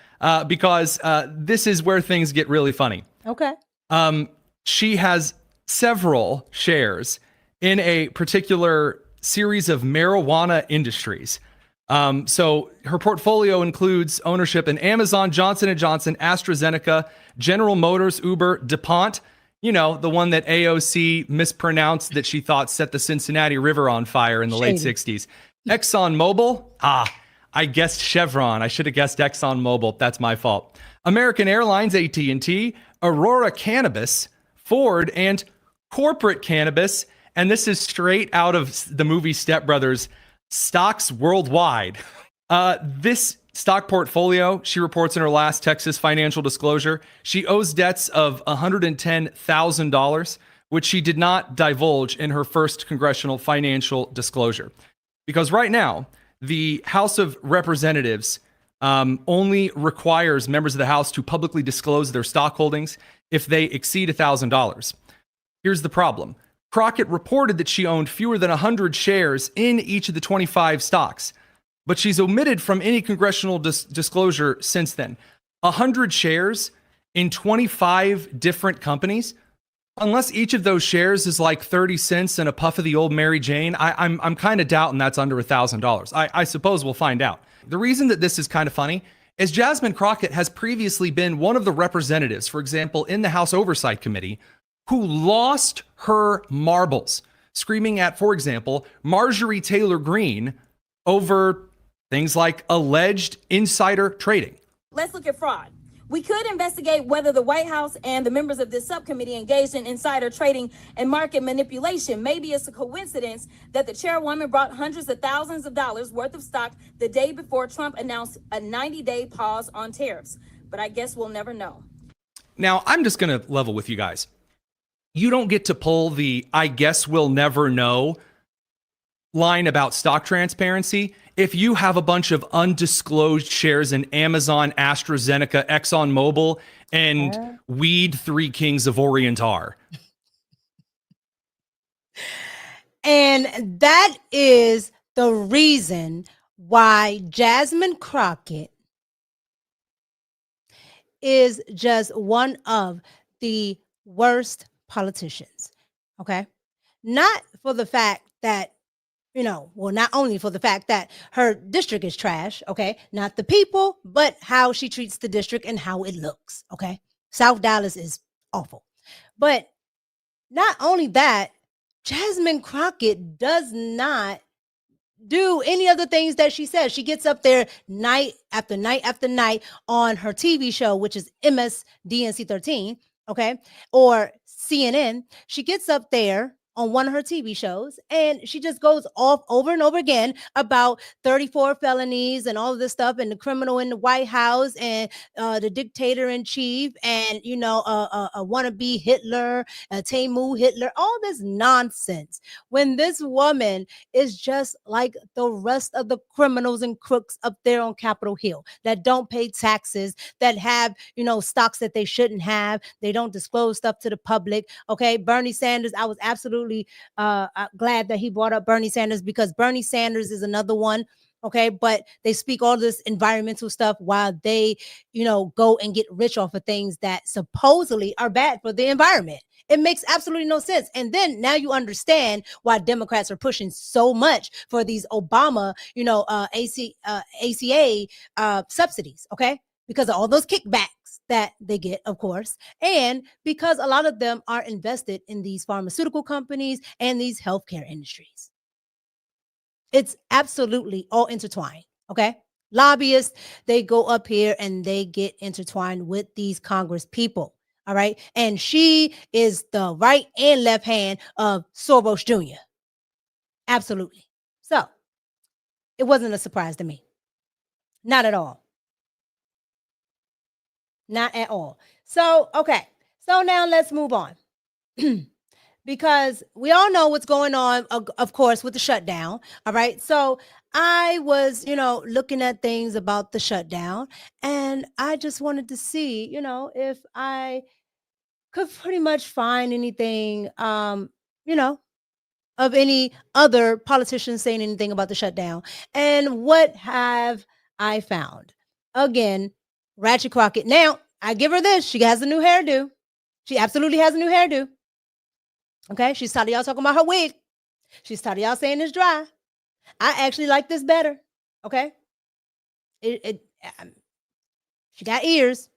because this is where things get really funny.
Okay.
She has several shares in a particular series of marijuana industries. So her portfolio includes ownership in Amazon, Johnson & Johnson, AstraZeneca, General Motors, Uber, DuPont, you know, the one that AOC mispronounced that she thought set the Cincinnati River on fire in the late 60s. ExxonMobil. I guessed Chevron. I should have guessed ExxonMobil. That's my fault. American Airlines, AT&T, Aurora Cannabis, Ford, and Corporate Cannabis, and this is straight out of the movie Step Brothers, stocks worldwide. This stock portfolio, she reports in her last Texas financial disclosure, she owes debts of $110,000, which she did not divulge in her first congressional financial disclosure. Because right now, the House of Representatives only requires members of the House to publicly disclose their stock holdings if they exceed $1,000. Here's the problem. Crockett reported that she owned fewer than 100 shares in each of the 25 stocks, but she's omitted from any congressional disclosure since then. 100 shares in 25 different companies, unless each of those shares is like 30 cents and a puff of the old Mary Jane, I'm kind of doubting that's under $1,000. I suppose we'll find out. The reason that this is kind of funny is Jasmine Crockett has previously been one of the representatives, for example, in the House Oversight Committee, who lost her marbles, screaming at, for example, Marjorie Taylor Greene over things like alleged insider trading.
Let's look at fraud. We could investigate whether the White House and the members of this subcommittee engaged in insider trading and market manipulation. Maybe it's a coincidence that the chairwoman brought hundreds of thousands of dollars worth of stock the day before Trump announced a 90-day pause on tariffs. But I guess we'll never know.
Now, I'm just going to level with you guys. You don't get to pull the I guess we'll never know line about stock transparency if you have a bunch of undisclosed shares in Amazon, AstraZeneca, ExxonMobil, and Weed Three Kings of Orient are.
And that is the reason why Jasmine Crockett is just one of the worst politicians. Okay. Not for the fact that, not only for the fact that her district is trash, okay, not the people, but how she treats the district and how it looks, okay? South Dallas is awful. But not only that, Jasmine Crockett does not do any of the things that she says. She gets up there night after night after night on her TV show, which is MSDNC 13, okay, or CNN. She gets up there on one of her TV shows, and she just goes off over and over again about 34 felonies and all of this stuff, and the criminal in the White House, and the dictator in chief, and a wannabe Hitler, Tamu Hitler, all this nonsense. When this woman is just like the rest of the criminals and crooks up there on Capitol Hill that don't pay taxes, that have stocks that they shouldn't have, they don't disclose stuff to the public. Okay, Bernie Sanders, I was absolutely glad that he brought up Bernie Sanders, because Bernie Sanders is another one. Okay, but they speak all this environmental stuff while they, go and get rich off of things that supposedly are bad for the environment. It makes absolutely no sense. And then now you understand why Democrats are pushing so much for these Obama, ACA subsidies. Okay, because of all those kickbacks that they get, of course, and because a lot of them are invested in these pharmaceutical companies and these healthcare industries. It's absolutely all intertwined, okay? Lobbyists, they go up here and they get intertwined with these Congress people, all right? And she is the right and left hand of Soros Jr. Absolutely. So it wasn't a surprise to me. Not at all. Not at all. So, okay. So now let's move on. Because we all know what's going on, of course, with the shutdown. All right. So I was, looking at things about the shutdown, and I just wanted to see, if I could pretty much find anything, of any other politicians saying anything about the shutdown. And what have I found? Again, Ratchet Crockett. Now, I give her this. She has a new hairdo. She absolutely has a new hairdo. Okay, she's tired of y'all talking about her wig. She's tired of y'all saying it's dry. I actually like this better. Okay, she got ears,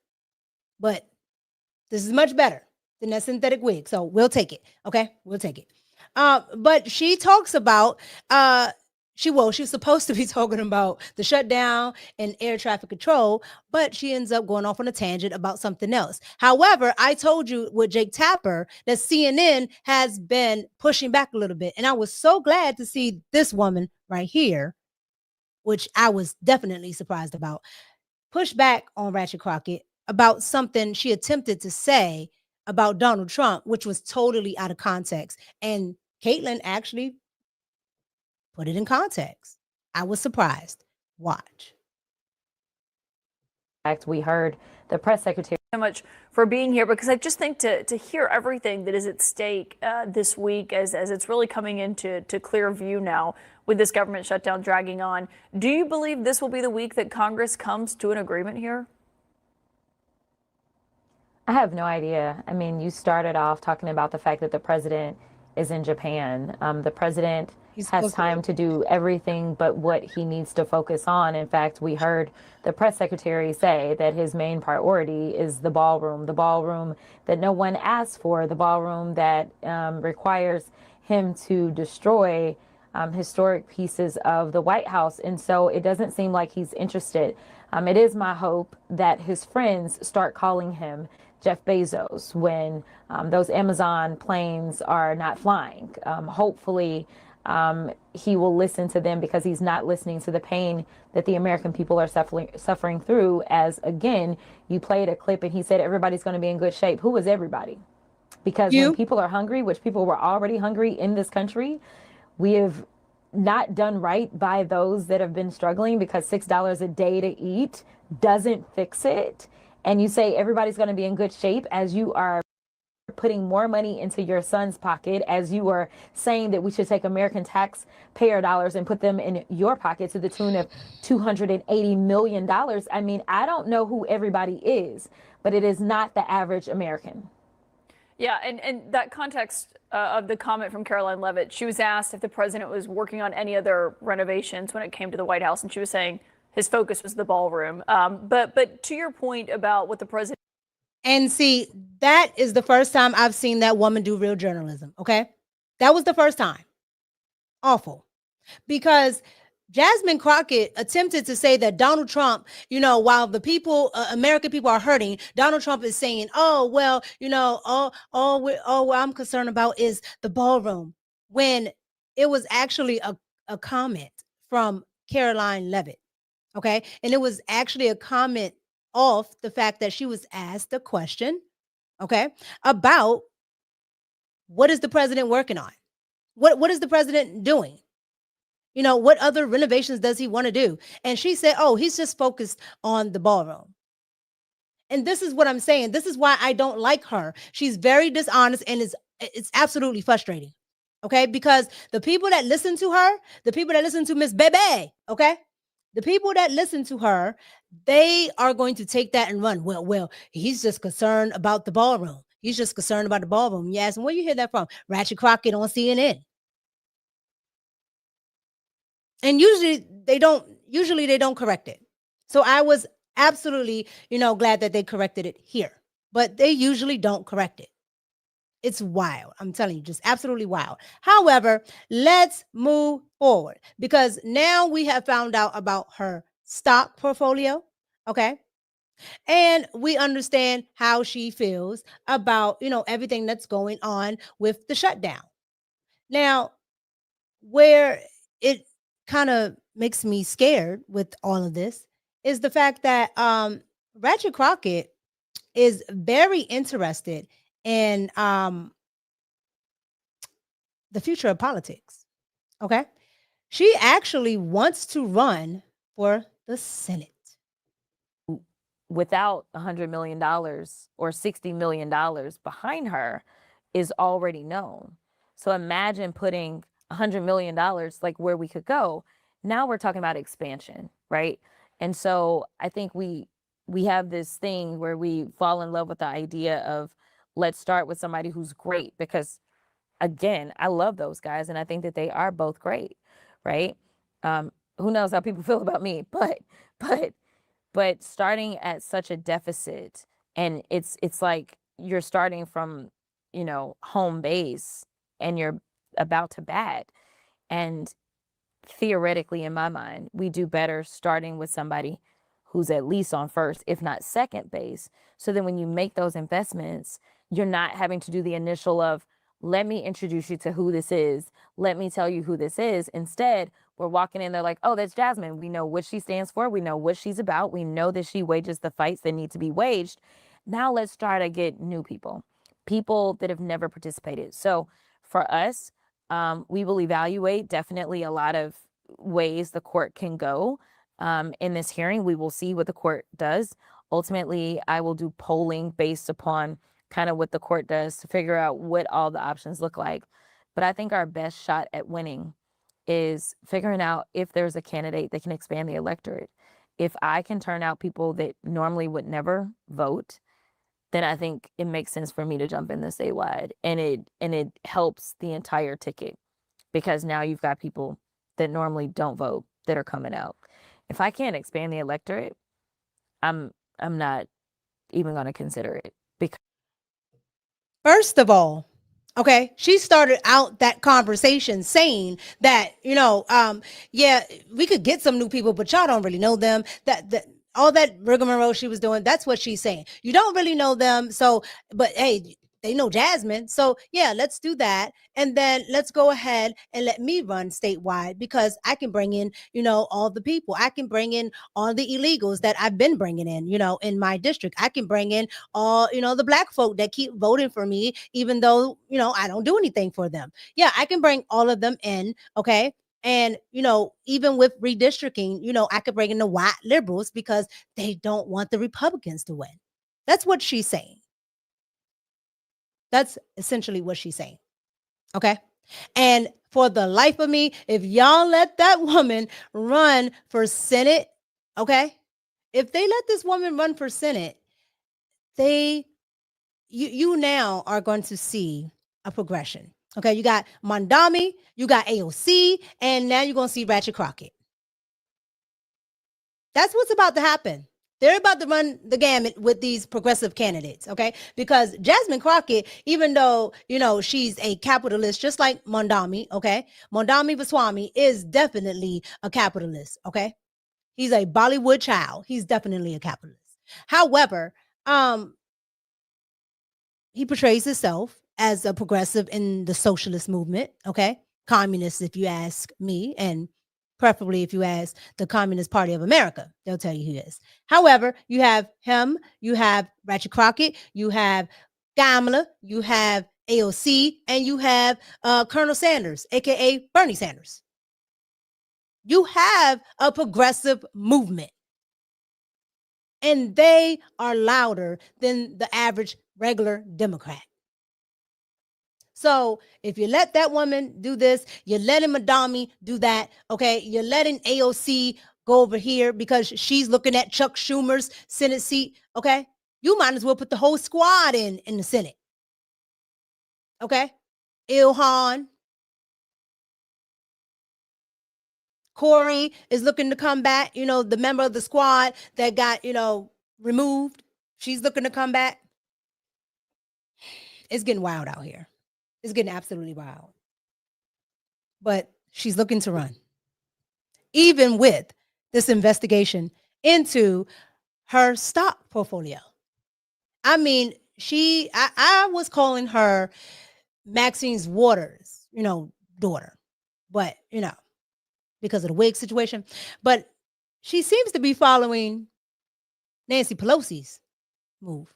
but this is much better than that synthetic wig. So we'll take it. Okay, we'll take it. But she talks about She was supposed to be talking about the shutdown and air traffic control, but she ends up going off on a tangent about something else. However, I told you with Jake Tapper that CNN has been pushing back a little bit. And I was so glad to see this woman right here, which I was definitely surprised about, push back on Ratchet Crockett about something she attempted to say about Donald Trump, which was totally out of context. And Caitlin actually put it in context. I was surprised. Watch.
We heard the press secretary.
So much for being here, because I just think to hear everything that is at stake this week as it's really coming into clear view now with this government shutdown dragging on. Do you believe this will be the week that Congress comes to an agreement here?
I have no idea. I mean, you started off talking about the fact that the president is in Japan. The president has time to do everything but what he needs to focus on. In fact, we heard the press secretary say that his main priority is the ballroom that no one asked for, the ballroom that requires him to destroy historic pieces of the White House. And so it doesn't seem like he's interested. It is my hope that his friends start calling him Jeff Bezos when those Amazon planes are not flying. Hopefully, he will listen to them, because he's not listening to the pain that the American people are suffering through. As again, you played a clip and he said everybody's going to be in good shape. Who is everybody? Because when people are hungry, which people were already hungry in this country, we have not done right by those that have been struggling, because $6 a day to eat doesn't fix it. And you say everybody's going to be in good shape as you are putting more money into your son's pocket, as you are saying that we should take American taxpayer dollars and put them in your pocket to the tune of $280 million. I mean, I don't know who everybody is, but it is not the average American.
Yeah, and that context of the comment from Caroline Leavitt, she was asked if the president was working on any other renovations when it came to the White House, and she was saying his focus was the ballroom. But to your point about what the president...
And see, that is the first time I've seen that woman do real journalism, okay? That was the first time. Awful. Because Jasmine Crockett attempted to say that Donald Trump, while the people, American people are hurting, Donald Trump is saying, oh, well, all I'm concerned about is the ballroom, when it was actually a comment from Caroline Leavitt, okay? And it was actually a comment off the fact that she was asked a question, okay, about what is the president working on? What is the president doing? What other renovations does he want to do? And she said, oh, he's just focused on the ballroom. And this is what I'm saying. This is why I don't like her. She's very dishonest, and it's absolutely frustrating, okay? Because the people that listen to her, the people that listen to Miss Bebe, okay? The people that listen to her, they are going to take that and run. Well, he's just concerned about the ballroom. He's just concerned about the ballroom. Yes, and where you hear that from? Ratchet Crockett on CNN. And usually they don't correct it. So I was absolutely, glad that they corrected it here. But they usually don't correct it. It's wild. I'm telling you, just absolutely wild. However, let's move forward, because now we have found out about her stock portfolio, okay? And we understand how she feels about, everything that's going on with the shutdown. Now, where it kind of makes me scared with all of this is the fact that Ratchet Crockett is very interested in the future of politics. Okay. She actually wants to run for the Senate.
Without $100 million or $60 million behind her is already known. So imagine putting $100 million, like where we could go. Now we're talking about expansion, right? And so I think we have this thing where we fall in love with the idea of, let's start with somebody who's great, because again, I love those guys and I think that they are both great, right? Who knows how people feel about me, but starting at such a deficit, and it's like you're starting from, home base and you're about to bat. And theoretically, in my mind, we do better starting with somebody who's at least on first, if not second base. So then when you make those investments, you're not having to do the initial of, let me introduce you to who this is. Let me tell you who this is. Instead, we're walking in there like, oh, that's Jasmine. We know what she stands for. We know what she's about. We know that she wages the fights that need to be waged. Now let's try to get new people, people that have never participated. So for us, we will evaluate definitely a lot of ways the court can go in this hearing. We will see what the court does. Ultimately, I will do polling based upon kind of what the court does to figure out what all the options look like. But I think our best shot at winning is figuring out if there's a candidate that can expand the electorate. If I can turn out people that normally would never vote, then I think it makes sense for me to jump in the statewide, and it helps the entire ticket, because now you've got people that normally don't vote that are coming out. If I can't expand the electorate, I'm not even going to consider it. Because
first of all, okay, she started out that conversation saying that, yeah, we could get some new people, but y'all don't really know them. That all that rigmarole she was doing, that's what she's saying. You don't really know them. So, but hey, they know Jasmine. So yeah, let's do that. And then let's go ahead and let me run statewide, because I can bring in, all the people. I can bring in all the illegals that I've been bringing in, in my district. I can bring in all, the black folk that keep voting for me, even though, I don't do anything for them. Yeah, I can bring all of them in. Okay. And, even with redistricting, I could bring in the white liberals because they don't want the Republicans to win. That's what she's saying. That's essentially what she's saying. Okay. And for the life of me, if y'all let that woman run for Senate, okay, if they let this woman run for Senate, you now are going to see a progression. Okay, you got Mondami, you got AOC, and now you're going to see Ratchet Crockett. That's what's about to happen. They're about to run the gamut with these progressive candidates, okay? Because Jasmine Crockett, even though, she's a capitalist, just like Mondami, okay? Mondami Vaswamy is definitely a capitalist, okay? He's a Bollywood child. He's definitely a capitalist. However, he portrays himself as a progressive in the socialist movement, okay? Communist, if you ask me, and preferably if you ask the Communist Party of America, they'll tell you who he is. However, you have him, you have Ratchet Crockett, you have Kamala, you have AOC, and you have Colonel Sanders, aka Bernie Sanders. You have a progressive movement, and they are louder than the average regular Democrat. So if you let that woman do this, you're letting Mondami do that, okay? You're letting AOC go over here because she's looking at Chuck Schumer's Senate seat, okay? You might as well put the whole squad in the Senate, okay? Ilhan. Corey is looking to come back, the member of the squad that got, removed. She's looking to come back. It's getting wild out here. It's getting absolutely wild. But she's looking to run, even with this investigation into her stock portfolio. I mean, I was calling her Maxine Waters, daughter, but, because of the wig situation. But she seems to be following Nancy Pelosi's move.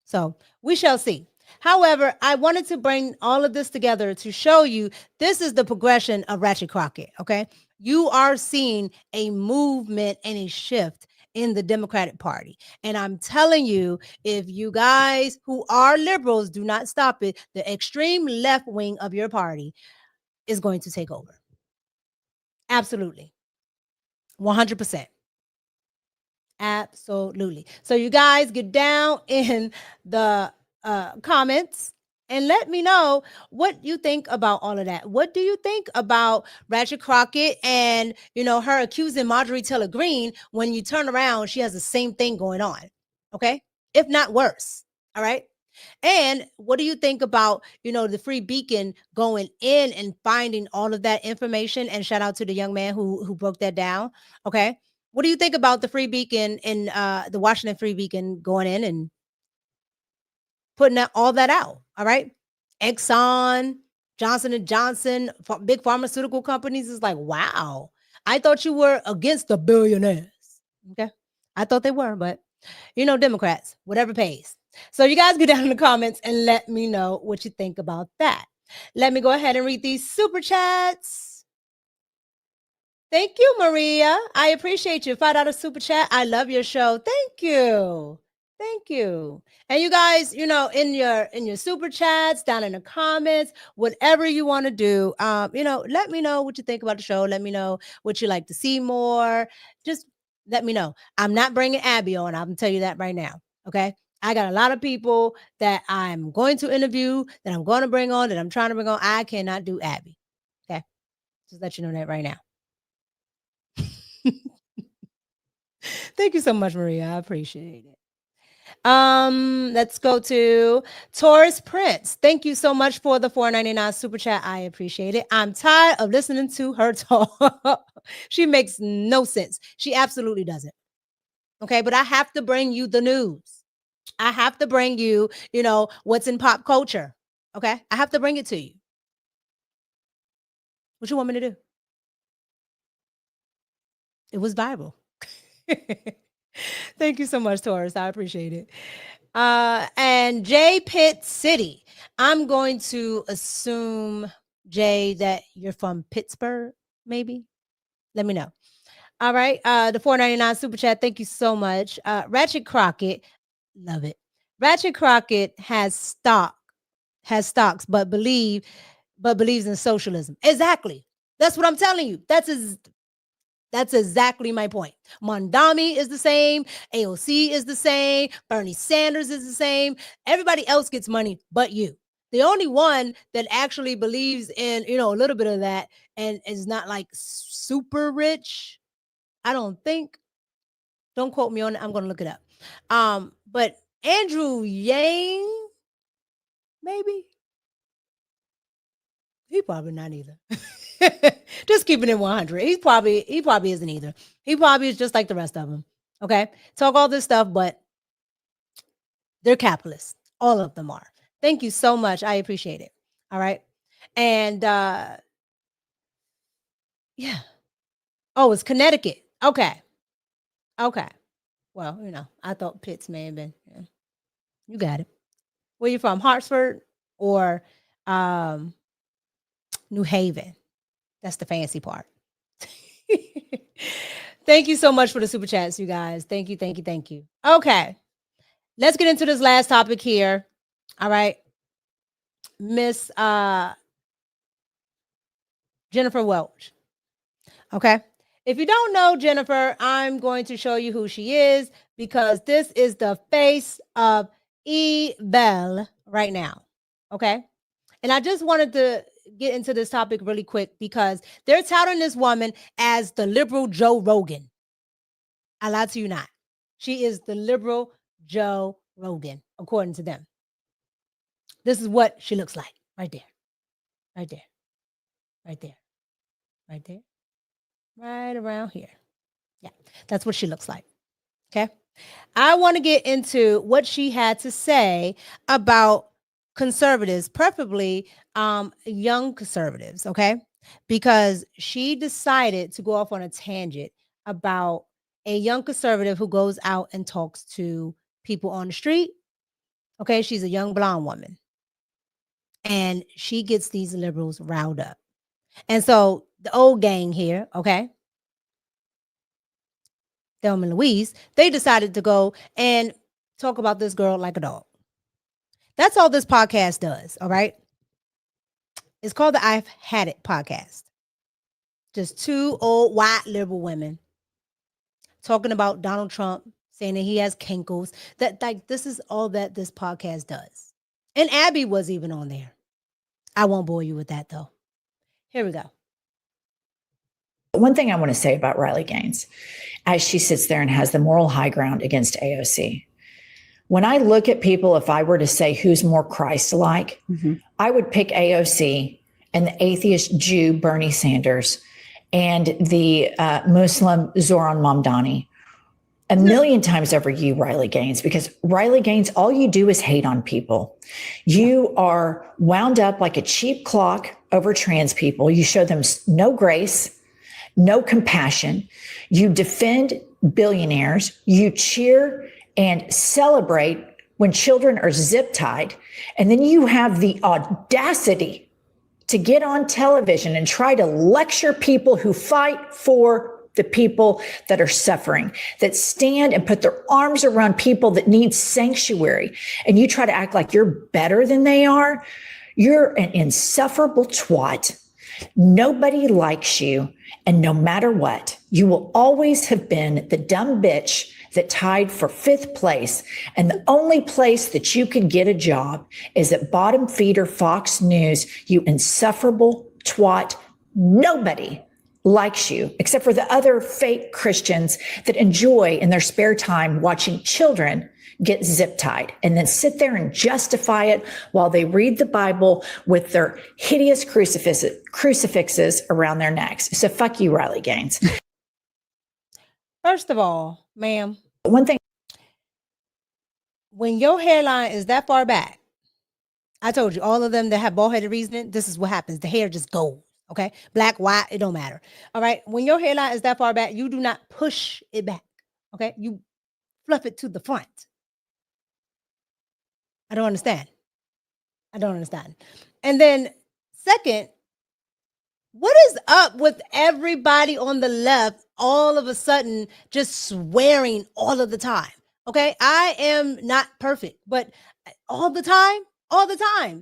So we shall see. However, I wanted to bring all of this together to show you this is the progression of Ratchet Crockett, okay? You are seeing a movement and a shift in the Democratic Party. And I'm telling you, if you guys who are liberals do not stop it, the extreme left wing of your party is going to take over. Absolutely. 100%. Absolutely. So you guys get down in the comments and let me know what you think about all of that. What do you think about Ratchet Crockett and, her accusing Marjorie Taylor Greene? When you turn around, she has the same thing going on. Okay. If not worse. All right. And what do you think about, the Free Beacon going in and finding all of that information? And shout out to the young man who broke that down. Okay. What do you think about the Free Beacon and the Washington Free Beacon going in and putting all that out? All right. Exxon, Johnson & Johnson, big pharmaceutical companies is like, wow, I thought you were against the billionaires. Okay. I thought they were, but Democrats, whatever pays. So you guys get down in the comments and let me know what you think about that. Let me go ahead and read these super chats. Thank you, Maria. I appreciate you. $5 super chat. I love your show. Thank you. Thank you. And you guys, in your super chats, down in the comments, whatever you want to do, let me know what you think about the show. Let me know what you like to see more. Just let me know. I'm not bringing Abby on. I'm tell you that right now. Okay. I got a lot of people that I'm going to interview, that I'm going to bring on, that I'm trying to bring on. I cannot do Abby. Okay. Just let you know that right now. Thank you so much, Maria. I appreciate it. Let's go to Taurus Prince. Thank you so much for the $4.99 super chat. I appreciate it. I'm tired of listening to her talk. She makes no sense. She absolutely doesn't. Okay, but I have to bring you the news. I have to bring you, what's in pop culture. Okay, I have to bring it to you. What you want me to do? It was viral. Thank you so much, Taurus. I appreciate it. And Jay Pitt City. I'm going to assume, Jay, that you're from Pittsburgh, maybe. Let me know. All right. The $4.99 super chat. Thank you so much. Ratchet Crockett. Love it. Ratchet Crockett has stocks, but believes in socialism. Exactly. That's what I'm telling you. That's exactly my point. Mondami is the same. AOC is the same. Bernie Sanders is the same. Everybody else gets money but you. The only one that actually believes in, a little bit of that and is not like super rich, I don't think. Don't quote me on it. I'm going to look it up. But Andrew Yang, maybe. He probably not either. Just keeping it 100. He probably isn't either. He probably is just like the rest of them. Okay. Talk all this stuff, but they're capitalists. All of them are. Thank you so much. I appreciate it. All right. And yeah. Oh, it's Connecticut. Okay. Okay. Well, I thought Pitts may have been. Yeah. You got it. Where you from? Hartford or New Haven? That's the fancy part. Thank you so much for the super chats, you guys. Thank you, thank you, thank you. Okay. Let's get into this last topic here. All right. Miss Jennifer Welch. Okay. If you don't know Jennifer, I'm going to show you who she is because this is the face of E-Bell right now. Okay. And I just wanted to get into this topic really quick because they're touting this woman as the liberal Joe Rogan. I lied to you not. She is the liberal Joe Rogan, according to them. This is what she looks like right there. Right there. Right there. Right there. Right around here. Yeah, that's what she looks like. Okay. I want to get into what she had to say about conservatives, preferably young conservatives, okay? Because she decided to go off on a tangent about a young conservative who goes out and talks to people on the street. Okay, she's a young blonde woman. And she gets these liberals riled up. And so the old gang here, okay, Thelma and Louise, they decided to go and talk about this girl like a dog. That's all this podcast does, all right? It's called the I've Had It podcast. Just two old white liberal women talking about Donald Trump, saying that he has kinkles. This is all that this podcast does. And Abby was even on there. I won't bore you with that, though. Here we go.
One thing I want to say about Riley Gaines, as she sits there and has the moral high ground against AOC, When I look at people, if I were to say who's more Christ-like, I would pick AOC and the atheist Jew Bernie Sanders and the Muslim Zoran Mamdani a million times over you, Riley Gaines, because Riley Gaines, all you do is hate on people. You are wound up like a cheap clock over trans people. You show them no grace, no compassion. You defend billionaires. You cheer and celebrate when children are zip tied. And then you have the audacity to get on television and try to lecture people who fight for the people that are suffering, that stand and put their arms around people that need sanctuary. And you try to act like you're better than they are. You're an insufferable twat. Nobody likes you. And no matter what, you will always have been the dumb bitch that tied for 5th place. And the only place that you could get a job is at bottom feeder Fox News, you insufferable twat. Nobody likes you, except for the other fake Christians that enjoy in their spare time watching children get zip tied and then sit there and justify it while they read the Bible with their hideous crucifixes around their necks. So fuck you, Riley Gaines.
First of all, ma'am,
one thing,
when your hairline is that far back, I told you, all of them that have bald-headed reasoning, this is what happens. The hair just goes. Okay, black, white, it don't matter. All right, when your hairline is that far back, you do not push it back. Okay, you fluff it to the front. I don't understand. And then second, what is up with everybody on the left all of a sudden just swearing all of the time? Okay, I am not perfect, but all the time.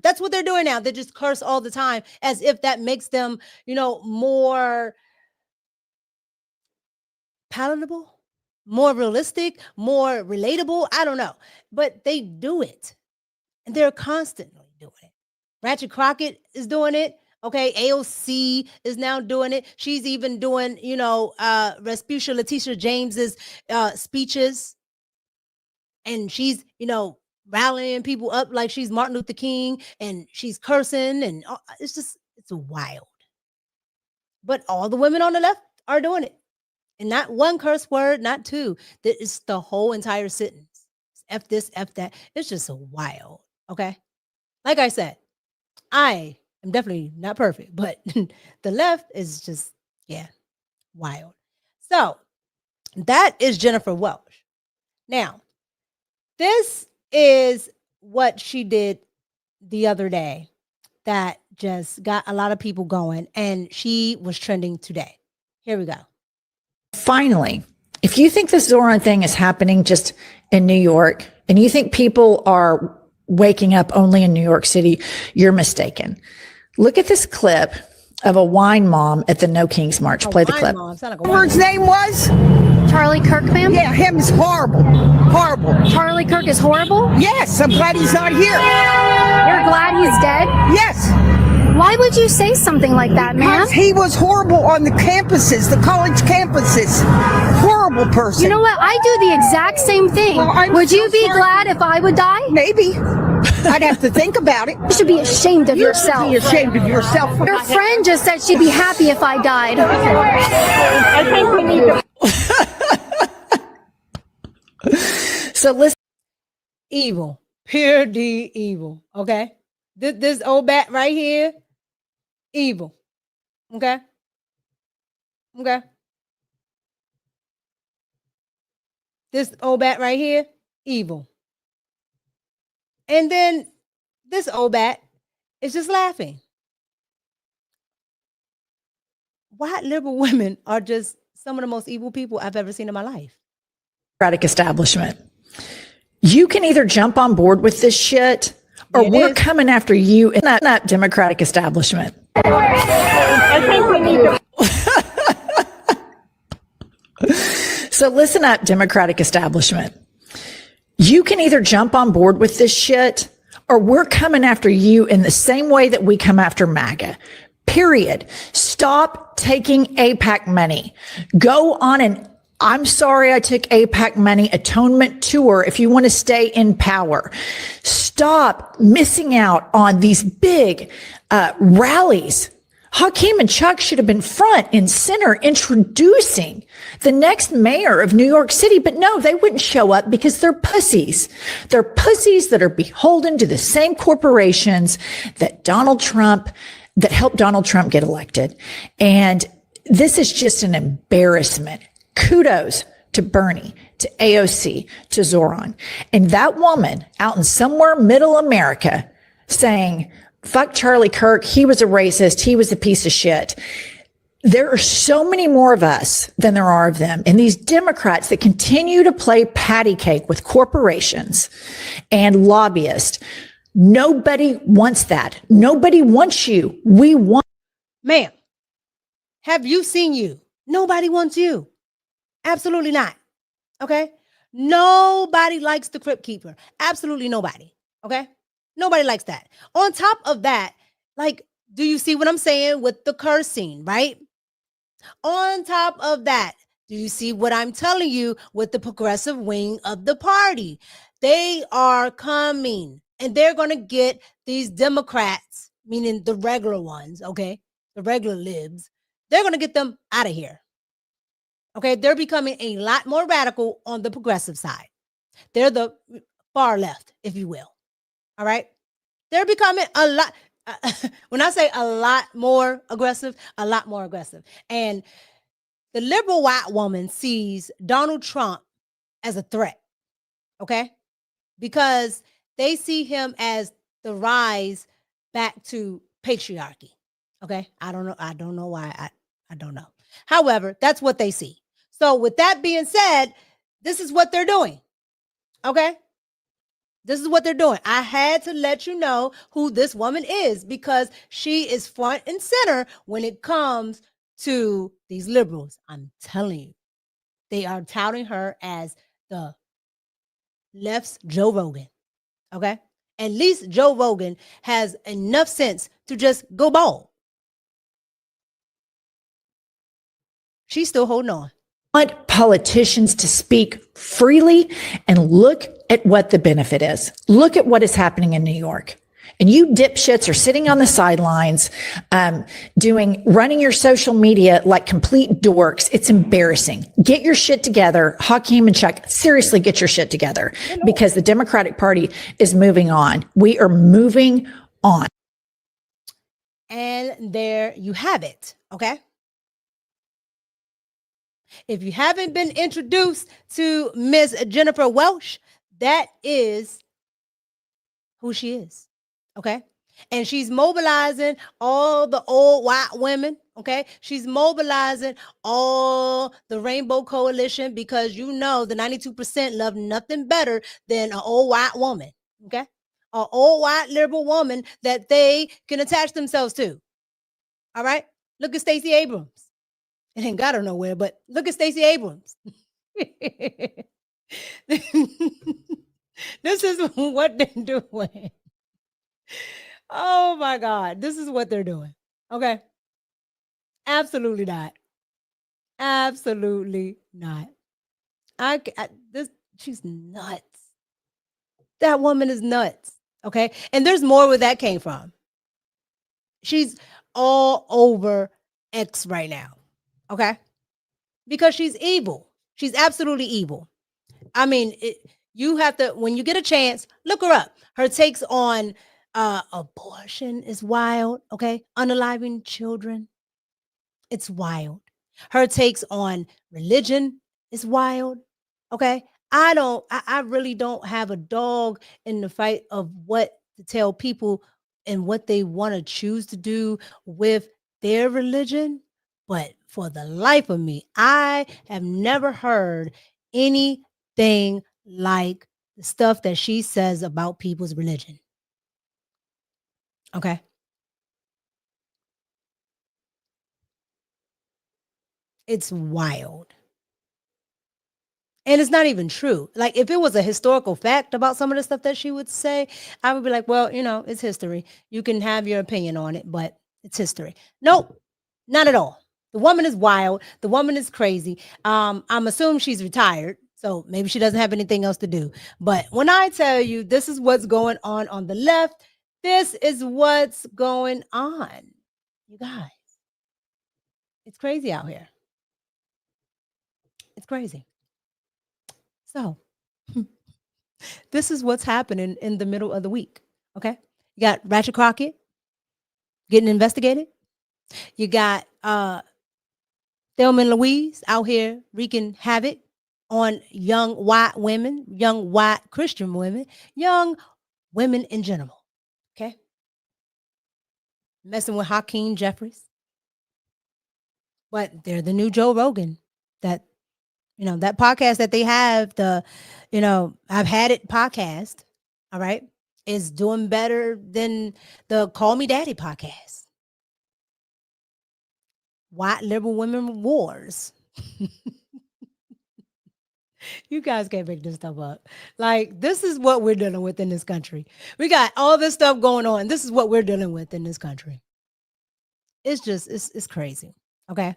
That's what they're doing now. They just curse all the time as if that makes them, more palatable, more realistic, more relatable. I don't know, but they do it and they're constantly doing it. Ratchet Crockett is doing it. Okay. AOC is now doing it. She's even doing, Respucia Letitia James's speeches. And she's, rallying people up like she's Martin Luther King, and she's cursing, and it's wild. But all the women on the left are doing it, and not one curse word, not two. That is the whole entire sentence. F this, F that. It's just so wild. Okay, like I said, I am definitely not perfect, but the left is just wild. So that is Jennifer Welch. Now, this is what she did the other day that just got a lot of people going, and she was trending today. Here we go.
Finally, if you think this Zoran thing is happening just in New York and you think people are waking up only in New York City, you're mistaken. Look at this clip of a wine mom at the No Kings March. Play the clip.
His name was?
Charlie Kirk, ma'am?
Yeah, him is horrible. Horrible.
Charlie Kirk is horrible?
Yes, I'm glad he's not here.
You're glad he's dead?
Yes.
Why would you say something like that, ma'am?
Because he was horrible on the campuses, the college campuses. Horrible person.
You know what? I do the exact same thing.
Well,
would you be glad if I would die?
Maybe. I'd have to think about it.
You should be ashamed of yourself.
You should be ashamed of yourself.
Your friend just said she'd be happy if I died.
I think we need to...
So listen.
Evil. Pure D evil. Okay? This old bat right here, evil. Okay? Okay? This old bat right here, evil. And then this old bat is just laughing. White liberal women are just some of the most evil people I've ever seen in my life.
Democratic establishment. You can either jump on board with this shit or we're coming after you in that Democratic establishment.
I think we need to...
So listen up, Democratic establishment. You can either jump on board with this shit or we're coming after you in the same way that we come after MAGA. Period. Stop taking AIPAC money. Go on an I'm sorry I took AIPAC money, atonement tour. If you want to stay in power, stop missing out on these big rallies. Hakeem and Chuck should have been front and center introducing the next mayor of New York City, but no, they wouldn't show up because they're pussies. They're pussies that are beholden to the same corporations that that helped Donald Trump get elected. And this is just an embarrassment. Kudos to Bernie, to AOC, to Zoran. And that woman out in somewhere middle America saying, fuck Charlie Kirk, he was a racist, he was a piece of shit. There are so many more of us than there are of them. And these Democrats that continue to play patty cake with corporations and lobbyists, nobody wants that. Nobody wants you. We want.
Ma'am, have you seen you? Nobody wants you. Absolutely not. Okay? Nobody likes the Crypt Keeper. Absolutely nobody. Okay? Nobody likes that. On top of that, like, do you see what I'm saying with the cursing, right? On top of that, do you see what I'm telling you with the progressive wing of the party? They are coming and they're going to get these Democrats, meaning the regular ones, okay? The regular libs. They're going to get them out of here. Okay? They're becoming a lot more radical on the progressive side. They're the far left, if you will. All right. They're becoming a lot. When I say a lot more aggressive, a lot more aggressive. And the liberal white woman sees Donald Trump as a threat. Okay. Because they see him as the rise back to patriarchy. Okay. I don't know. I don't know why. I don't know. However, that's what they see. So with that being said, this is what they're doing. Okay. This is what they're doing. I had to let you know who this woman is because she is front and center when it comes to these liberals. I'm telling you, they are touting her as the left's Joe Rogan. Okay. At least Joe Rogan has enough sense to just go bald. She's still holding on.
Want politicians to speak freely and look at what the benefit is. Look at what is happening in New York. And you dipshits are sitting on the sidelines, running your social media like complete dorks. It's embarrassing. Get your shit together. Hakeem and Chuck, seriously, get your shit together because the Democratic Party is moving on. We are moving on.
And there you have it. Okay. If you haven't been introduced to Miss Jennifer Welch, that is who she is. Okay. And she's mobilizing all the old white women. Okay. She's mobilizing all the Rainbow Coalition because you know the 92% love nothing better than an old white woman. Okay. An old white liberal woman that they can attach themselves to. All right. Look at Stacey Abrams. It ain't got her nowhere, but look at Stacey Abrams. This is what they're doing. Oh my God. This is what they're doing. Okay. Absolutely not. Absolutely not. She's nuts. That woman is nuts. Okay. And there's more where that came from. She's all over X right now. Okay. Because she's evil. She's absolutely evil. I mean, you have to, when you get a chance, look her up. Her takes on abortion is wild. Okay. Unaliving children. It's wild. Her takes on religion is wild. Okay. I really don't have a dog in the fight of what to tell people and what they want to choose to do with their religion. But for the life of me, I have never heard anything like the stuff that she says about people's religion. Okay. It's wild. And it's not even true. Like if it was a historical fact about some of the stuff that she would say, I would be like, well, you know, it's history. You can have your opinion on it, but it's history. Nope, not at all. The woman is wild. The woman is crazy. I'm assuming she's retired, so maybe she doesn't have anything else to do. But when I tell you this is what's going on the left, this is what's going on. You guys, it's crazy out here. It's crazy. So this is what's happening in the middle of the week. Okay. You got Ratchet Crockett getting investigated. You got Thelma and Louise out here wreaking havoc on young white women, young white Christian women, young women in general. Okay. Messing with Hakeem Jeffries. But they're the new Joe Rogan. That, that podcast that they have, I've Had It podcast, all right, is doing better than the Call Me Daddy podcast. White liberal women wars. You guys can't make this stuff up. Like, this is what we're dealing with in this country. We got all this stuff going on. This is what we're dealing with in this country. It's just, it's crazy. Okay.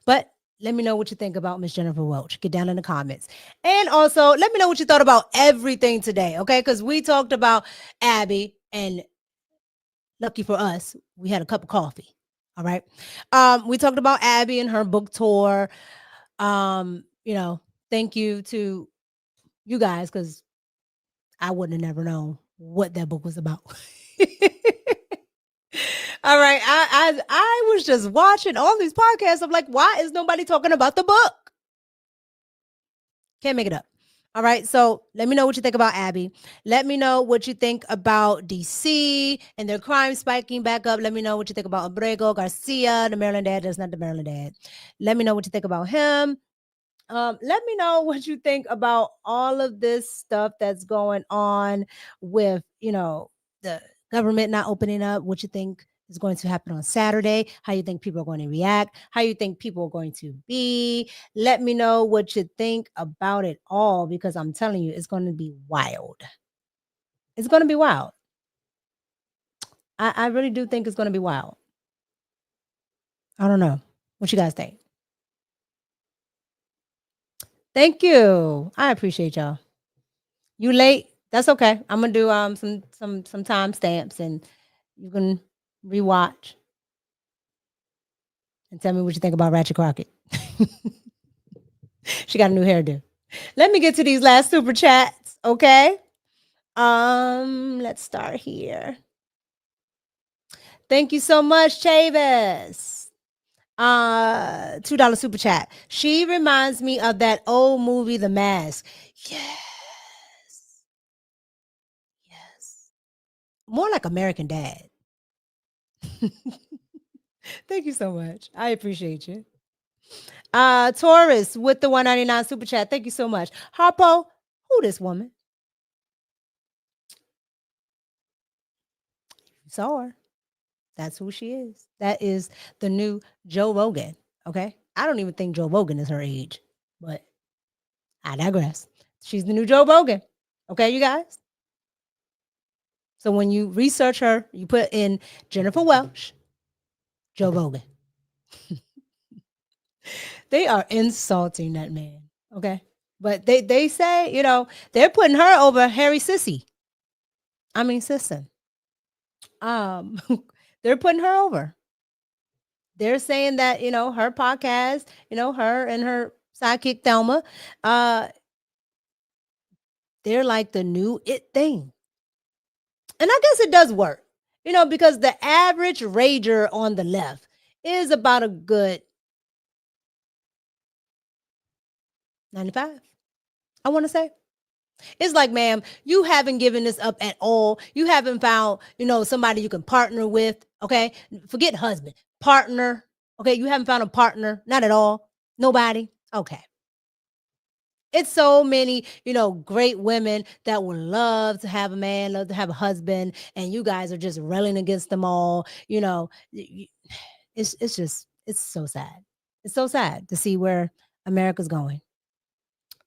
But let me know what you think about Miss Jennifer Welch. Get down in the comments. And also, let me know what you thought about everything today. Okay. Because we talked about Abby, and lucky for us, we had a cup of coffee. All right. We talked about Abby and her book tour. Thank you to you guys, because I wouldn't have never known what that book was about. All right. I was just watching all these podcasts. I'm like, why is nobody talking about the book? Can't make it up. All right. So let me know what you think about Abby. Let me know what you think about DC and their crime spiking back up. Let me know what you think about Abrego Garcia, the Maryland dad. That's not the Maryland dad. Let me know what you think about him. Let me know what you think about all of this stuff that's going on with, the government not opening up. What you think is going to happen on Saturday, how you think people are going to react, how you think people are going to be. Let me know what you think about it all, because I'm telling you, it's going to be wild. It's going to be wild. I really do think it's going to be wild. I don't know. What you guys think? Thank you. I appreciate y'all. You late? That's okay. I'm gonna do some time stamps, and you can rewatch and tell me what you think about Ratchet Crockett. She got a new hairdo. Let me get to these last super chats, okay? Let's start here. Thank you so much, Chavis. $2 super chat. She reminds me of that old movie, The Mask. Yes. More like American Dad. Thank you so much. I appreciate you. Taurus with the $1.99 super chat. Thank you so much. Harpo, who this woman? You saw her. That's who she is. That is the new Joe Rogan. Okay. I don't even think Joe Rogan is her age, but I digress. She's the new Joe Rogan. Okay, you guys? So when you research her, you put in Jennifer Welch, Joe Rogan. They are insulting that man. Okay. But they say, they're putting her over Harry Sissy. I mean, Sisson. They're putting her over. They're saying that, her podcast, her and her sidekick Thelma, they're like the new it thing. And I guess it does work, because the average rager on the left is about a good 95, I want to say. It's like, ma'am, you haven't given this up at all. You haven't found, somebody you can partner with. Okay. Forget husband, partner. Okay. You haven't found a partner. Not at all. Nobody. Okay. It's so many, great women that would love to have a man, love to have a husband, and you guys are just railing against them all. It's so sad. It's so sad to see where America's going.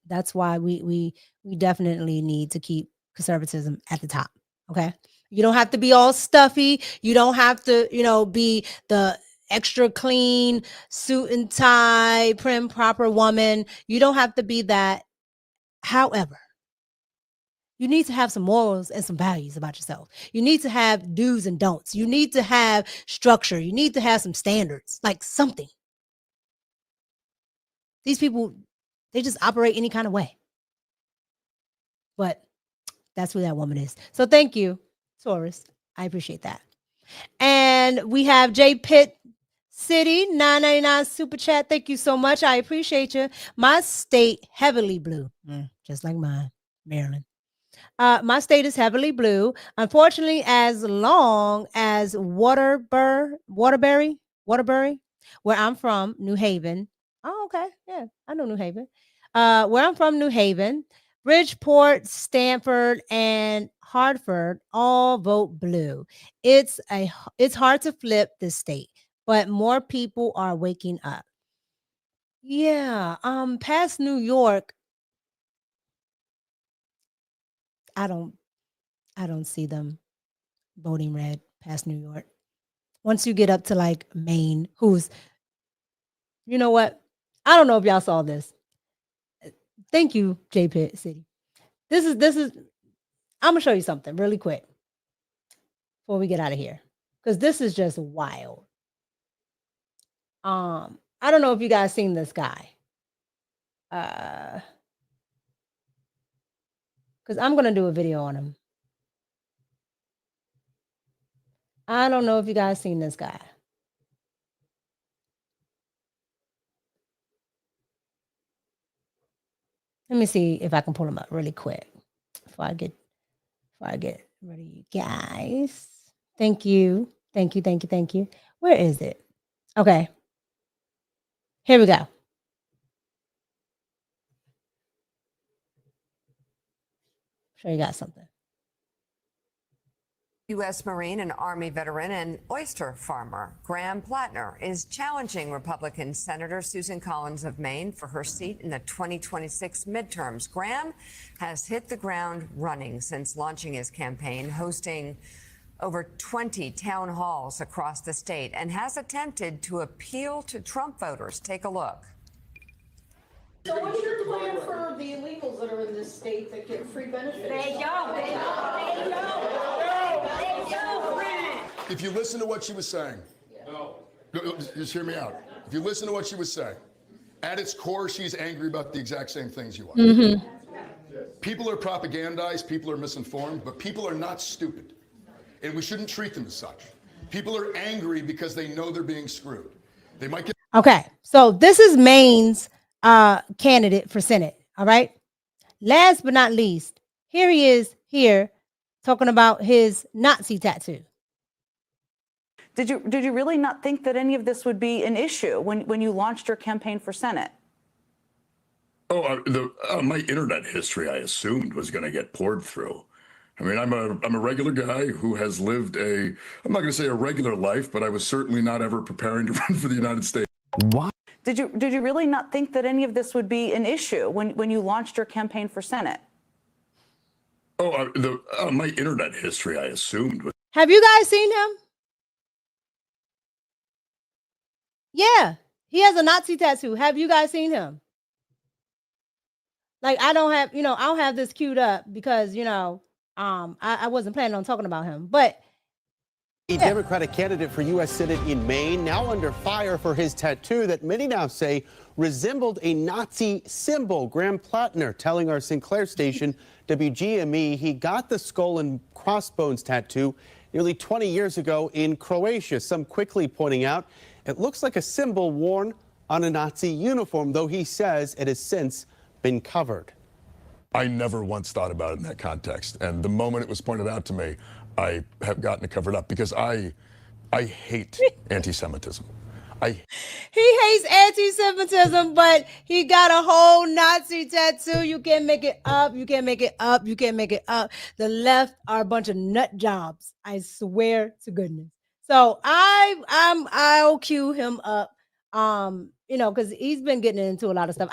That's why we definitely need to keep conservatism at the top. Okay. You don't have to be all stuffy. You don't have to, be the extra clean suit and tie, prim, proper woman. You don't have to be that. However, you need to have some morals and some values about yourself. You need to have do's and don'ts. You need to have structure. You need to have some standards, like something. These people, they just operate any kind of way. But that's who that woman is. So thank you, Taurus. I appreciate that. And we have J Pitt City, $9.99 super chat. Thank you so much. I appreciate you. My state, heavily blue, just like mine, Maryland. My state is heavily blue. Unfortunately, as long as Waterbury, where I'm from, New Haven. Oh, okay. Yeah, I know New Haven. Where I'm from, New Haven, Bridgeport, Stanford, and Hartford all vote blue. It's hard to flip this state, but more people are waking up. Yeah, past New York, I don't see them voting red past New York. Once you get up to like Maine, you know what? I don't know if y'all saw this. Thank you, J Pitt City. This is I'm gonna show you something really quick before we get out of here, because this is just wild. I don't know if you guys seen this guy. Because I'm gonna do a video on him. I don't know if you guys seen this guy. Let me see if I can pull him up really quick before I get ready, you guys. Thank you. Where is it? Okay. Here we go. Sure you got something.
U.S. Marine and Army veteran and oyster farmer Graham Plattner is challenging Republican Senator Susan Collins of Maine for her seat in the 2026 midterms. Graham has hit the ground running since launching his campaign, hosting over 20 town halls across the state, and has attempted to appeal to Trump voters. Take a look.
So what's your plan for the illegals that are in this state that get free benefits? They don't.
If you listen to what she was saying, just hear me out. If you listen to what she was saying, at its core, she's angry about the exact same things you are.
Mm-hmm.
People are propagandized, people are misinformed, but people are not stupid. And we shouldn't treat them as such. People are angry because they know they're being screwed. They might get.
Okay, so this is Maine's candidate for Senate. All right. Last but not least, here he is here talking about his Nazi tattoo.
Did you really not think that any of this would be an issue when you launched your campaign for Senate?
Oh, my internet history, I assumed, was going to get poured through. I mean, I'm a regular guy who has lived I'm not going to say a regular life, but I was certainly not ever preparing to run for the United States.
What? Did you really not think that any of this would be an issue when you launched your campaign for Senate?
Oh, my internet history, I assumed.
Have you guys seen him? Yeah, he has a Nazi tattoo. Have you guys seen him? Like, I don't have this queued up because, I wasn't planning on talking about him, but
A Democratic candidate for U.S. Senate in Maine now under fire for his tattoo that many now say resembled a Nazi symbol. Graham Plattner telling our Sinclair station, WGME, he got the skull and crossbones tattoo nearly 20 years ago in Croatia. Some quickly pointing out it looks like a symbol worn on a Nazi uniform, though he says it has since been covered.
I never once thought about it in that context. And the moment it was pointed out to me, I have gotten it covered up because I hate anti-Semitism.
he hates anti-Semitism, but he got a whole Nazi tattoo. You can't make it up. You can't make it up. You can't make it up. The left are a bunch of nut jobs. I swear to goodness. So I'll cue him up. Because he's been getting into a lot of stuff.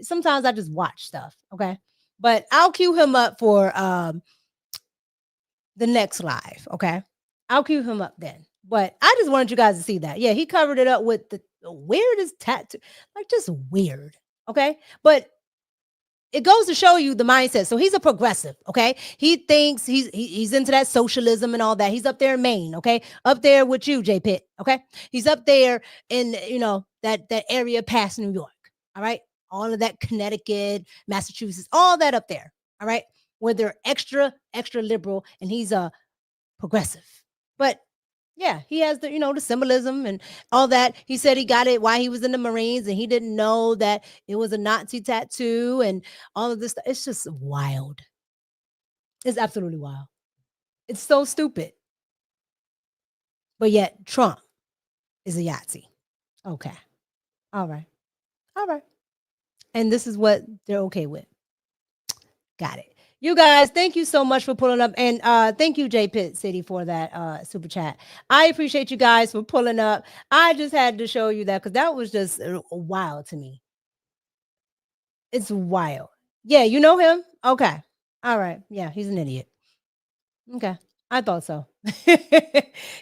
Sometimes I just watch stuff. Okay. But I'll cue him up for the next live. Okay. I'll cue him up then. But I just wanted you guys to see that. Yeah, he covered it up with the weirdest tattoo, like just weird. Okay, but it goes to show you the mindset. So he's a progressive, okay? He thinks he's into that socialism and all that. He's up there in Maine, okay? Up there with you, J Pitt, okay? He's up there in, you know, that area past New York, all right? All of that Connecticut, Massachusetts, all that up there, all right? Where they're extra liberal, and he's a progressive. But yeah, he has the, you know, the symbolism and all that. He said he got it while he was in the Marines, and he didn't know that it was a Nazi tattoo and all of this stuff. It's just wild. It's absolutely wild. It's so stupid. But yet Trump is a Yahtzee. Okay. All right. All right. And this is what they're okay with. Got it. You guys, thank you so much for pulling up. And thank you, J Pitt City, for that super chat. I appreciate you guys for pulling up. I just had to show you that because that was just wild to me. It's wild. Yeah, you know him? Okay. All right. Yeah, he's an idiot. Okay. I thought so.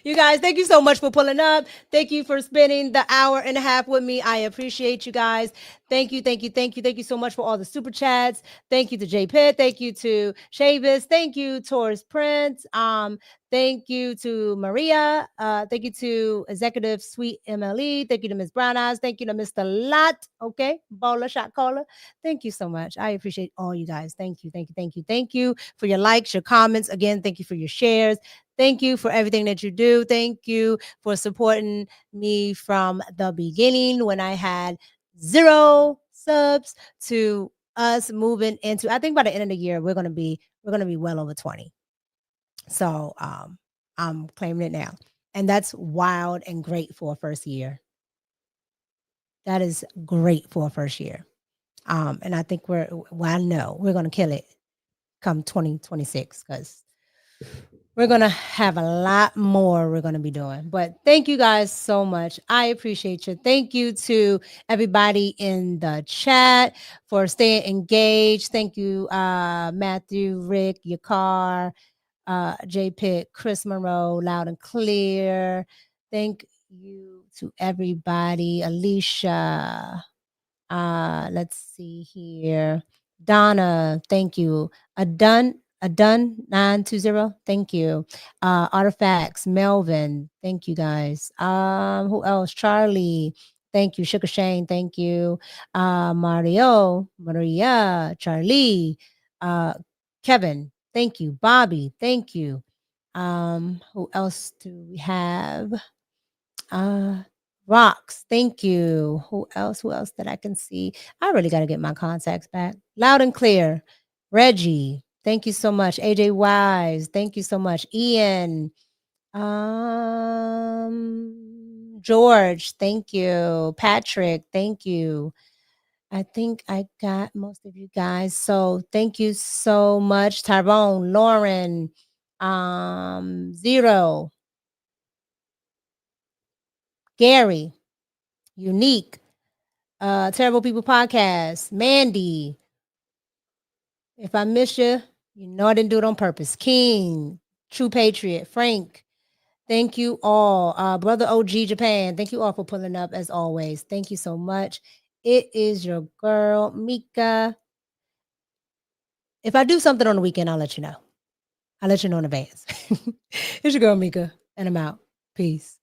You guys, thank you so much for pulling up. Thank you for spending the hour and a half with me. I appreciate you guys. Thank you, thank you, thank you. Thank you so much for all the super chats. Thank you to J Pitt. Thank you to Chavis. Thank you, Taurus Prince. Thank you to Maria. Thank you to Executive Sweet MLE. Thank you to Ms. Brown Eyes. Thank you to Mr. Lot. Okay, Bowler Shot Caller. Thank you so much. I appreciate all you guys. Thank you, thank you, thank you, thank you for your likes, your comments. Again, thank you for your shares. Thank you for everything that you do. Thank you for supporting me from the beginning when I had 0 subs to us moving into, I think by the end of the year, we're gonna be well over 20. So I'm claiming it now. And that's wild and great for a first year. That is great for a first year. And I think I know we're gonna kill it come 2026 because we're going to have a lot more we're going to be doing. But thank you guys so much. I appreciate you. Thank you to everybody in the chat for staying engaged. Thank you, Matthew, Rick, Yakar, J Pitt, Chris Monroe, Loud and Clear. Thank you to everybody. Alicia. Let's see here. Donna, thank you. Adun 920, thank you. Artifacts, Melvin, thank you guys. Who else? Charlie, thank you. Sugar Shane, thank you. Maria, Charlie, Kevin, thank you. Bobby, thank you. Who else do we have? Rocks, thank you. Who else that I can see? I really got to get my contacts back. Loud and Clear. Reggie, thank you so much. AJ Wise, thank you so much. Ian, George, thank you. Patrick, thank you. I think I got most of you guys. So thank you so much. Tyrone, Lauren, Zero, Gary, Unique, Terrible People Podcast, Mandy. If I miss you, you know I didn't do it on purpose. King, True Patriot, Frank, thank you all. Brother OG Japan, thank you all for pulling up as always. Thank you so much. It is your girl, Mika. If I do something on the weekend, I'll let you know. I'll let you know in advance. It's your girl, Mika, and I'm out. Peace.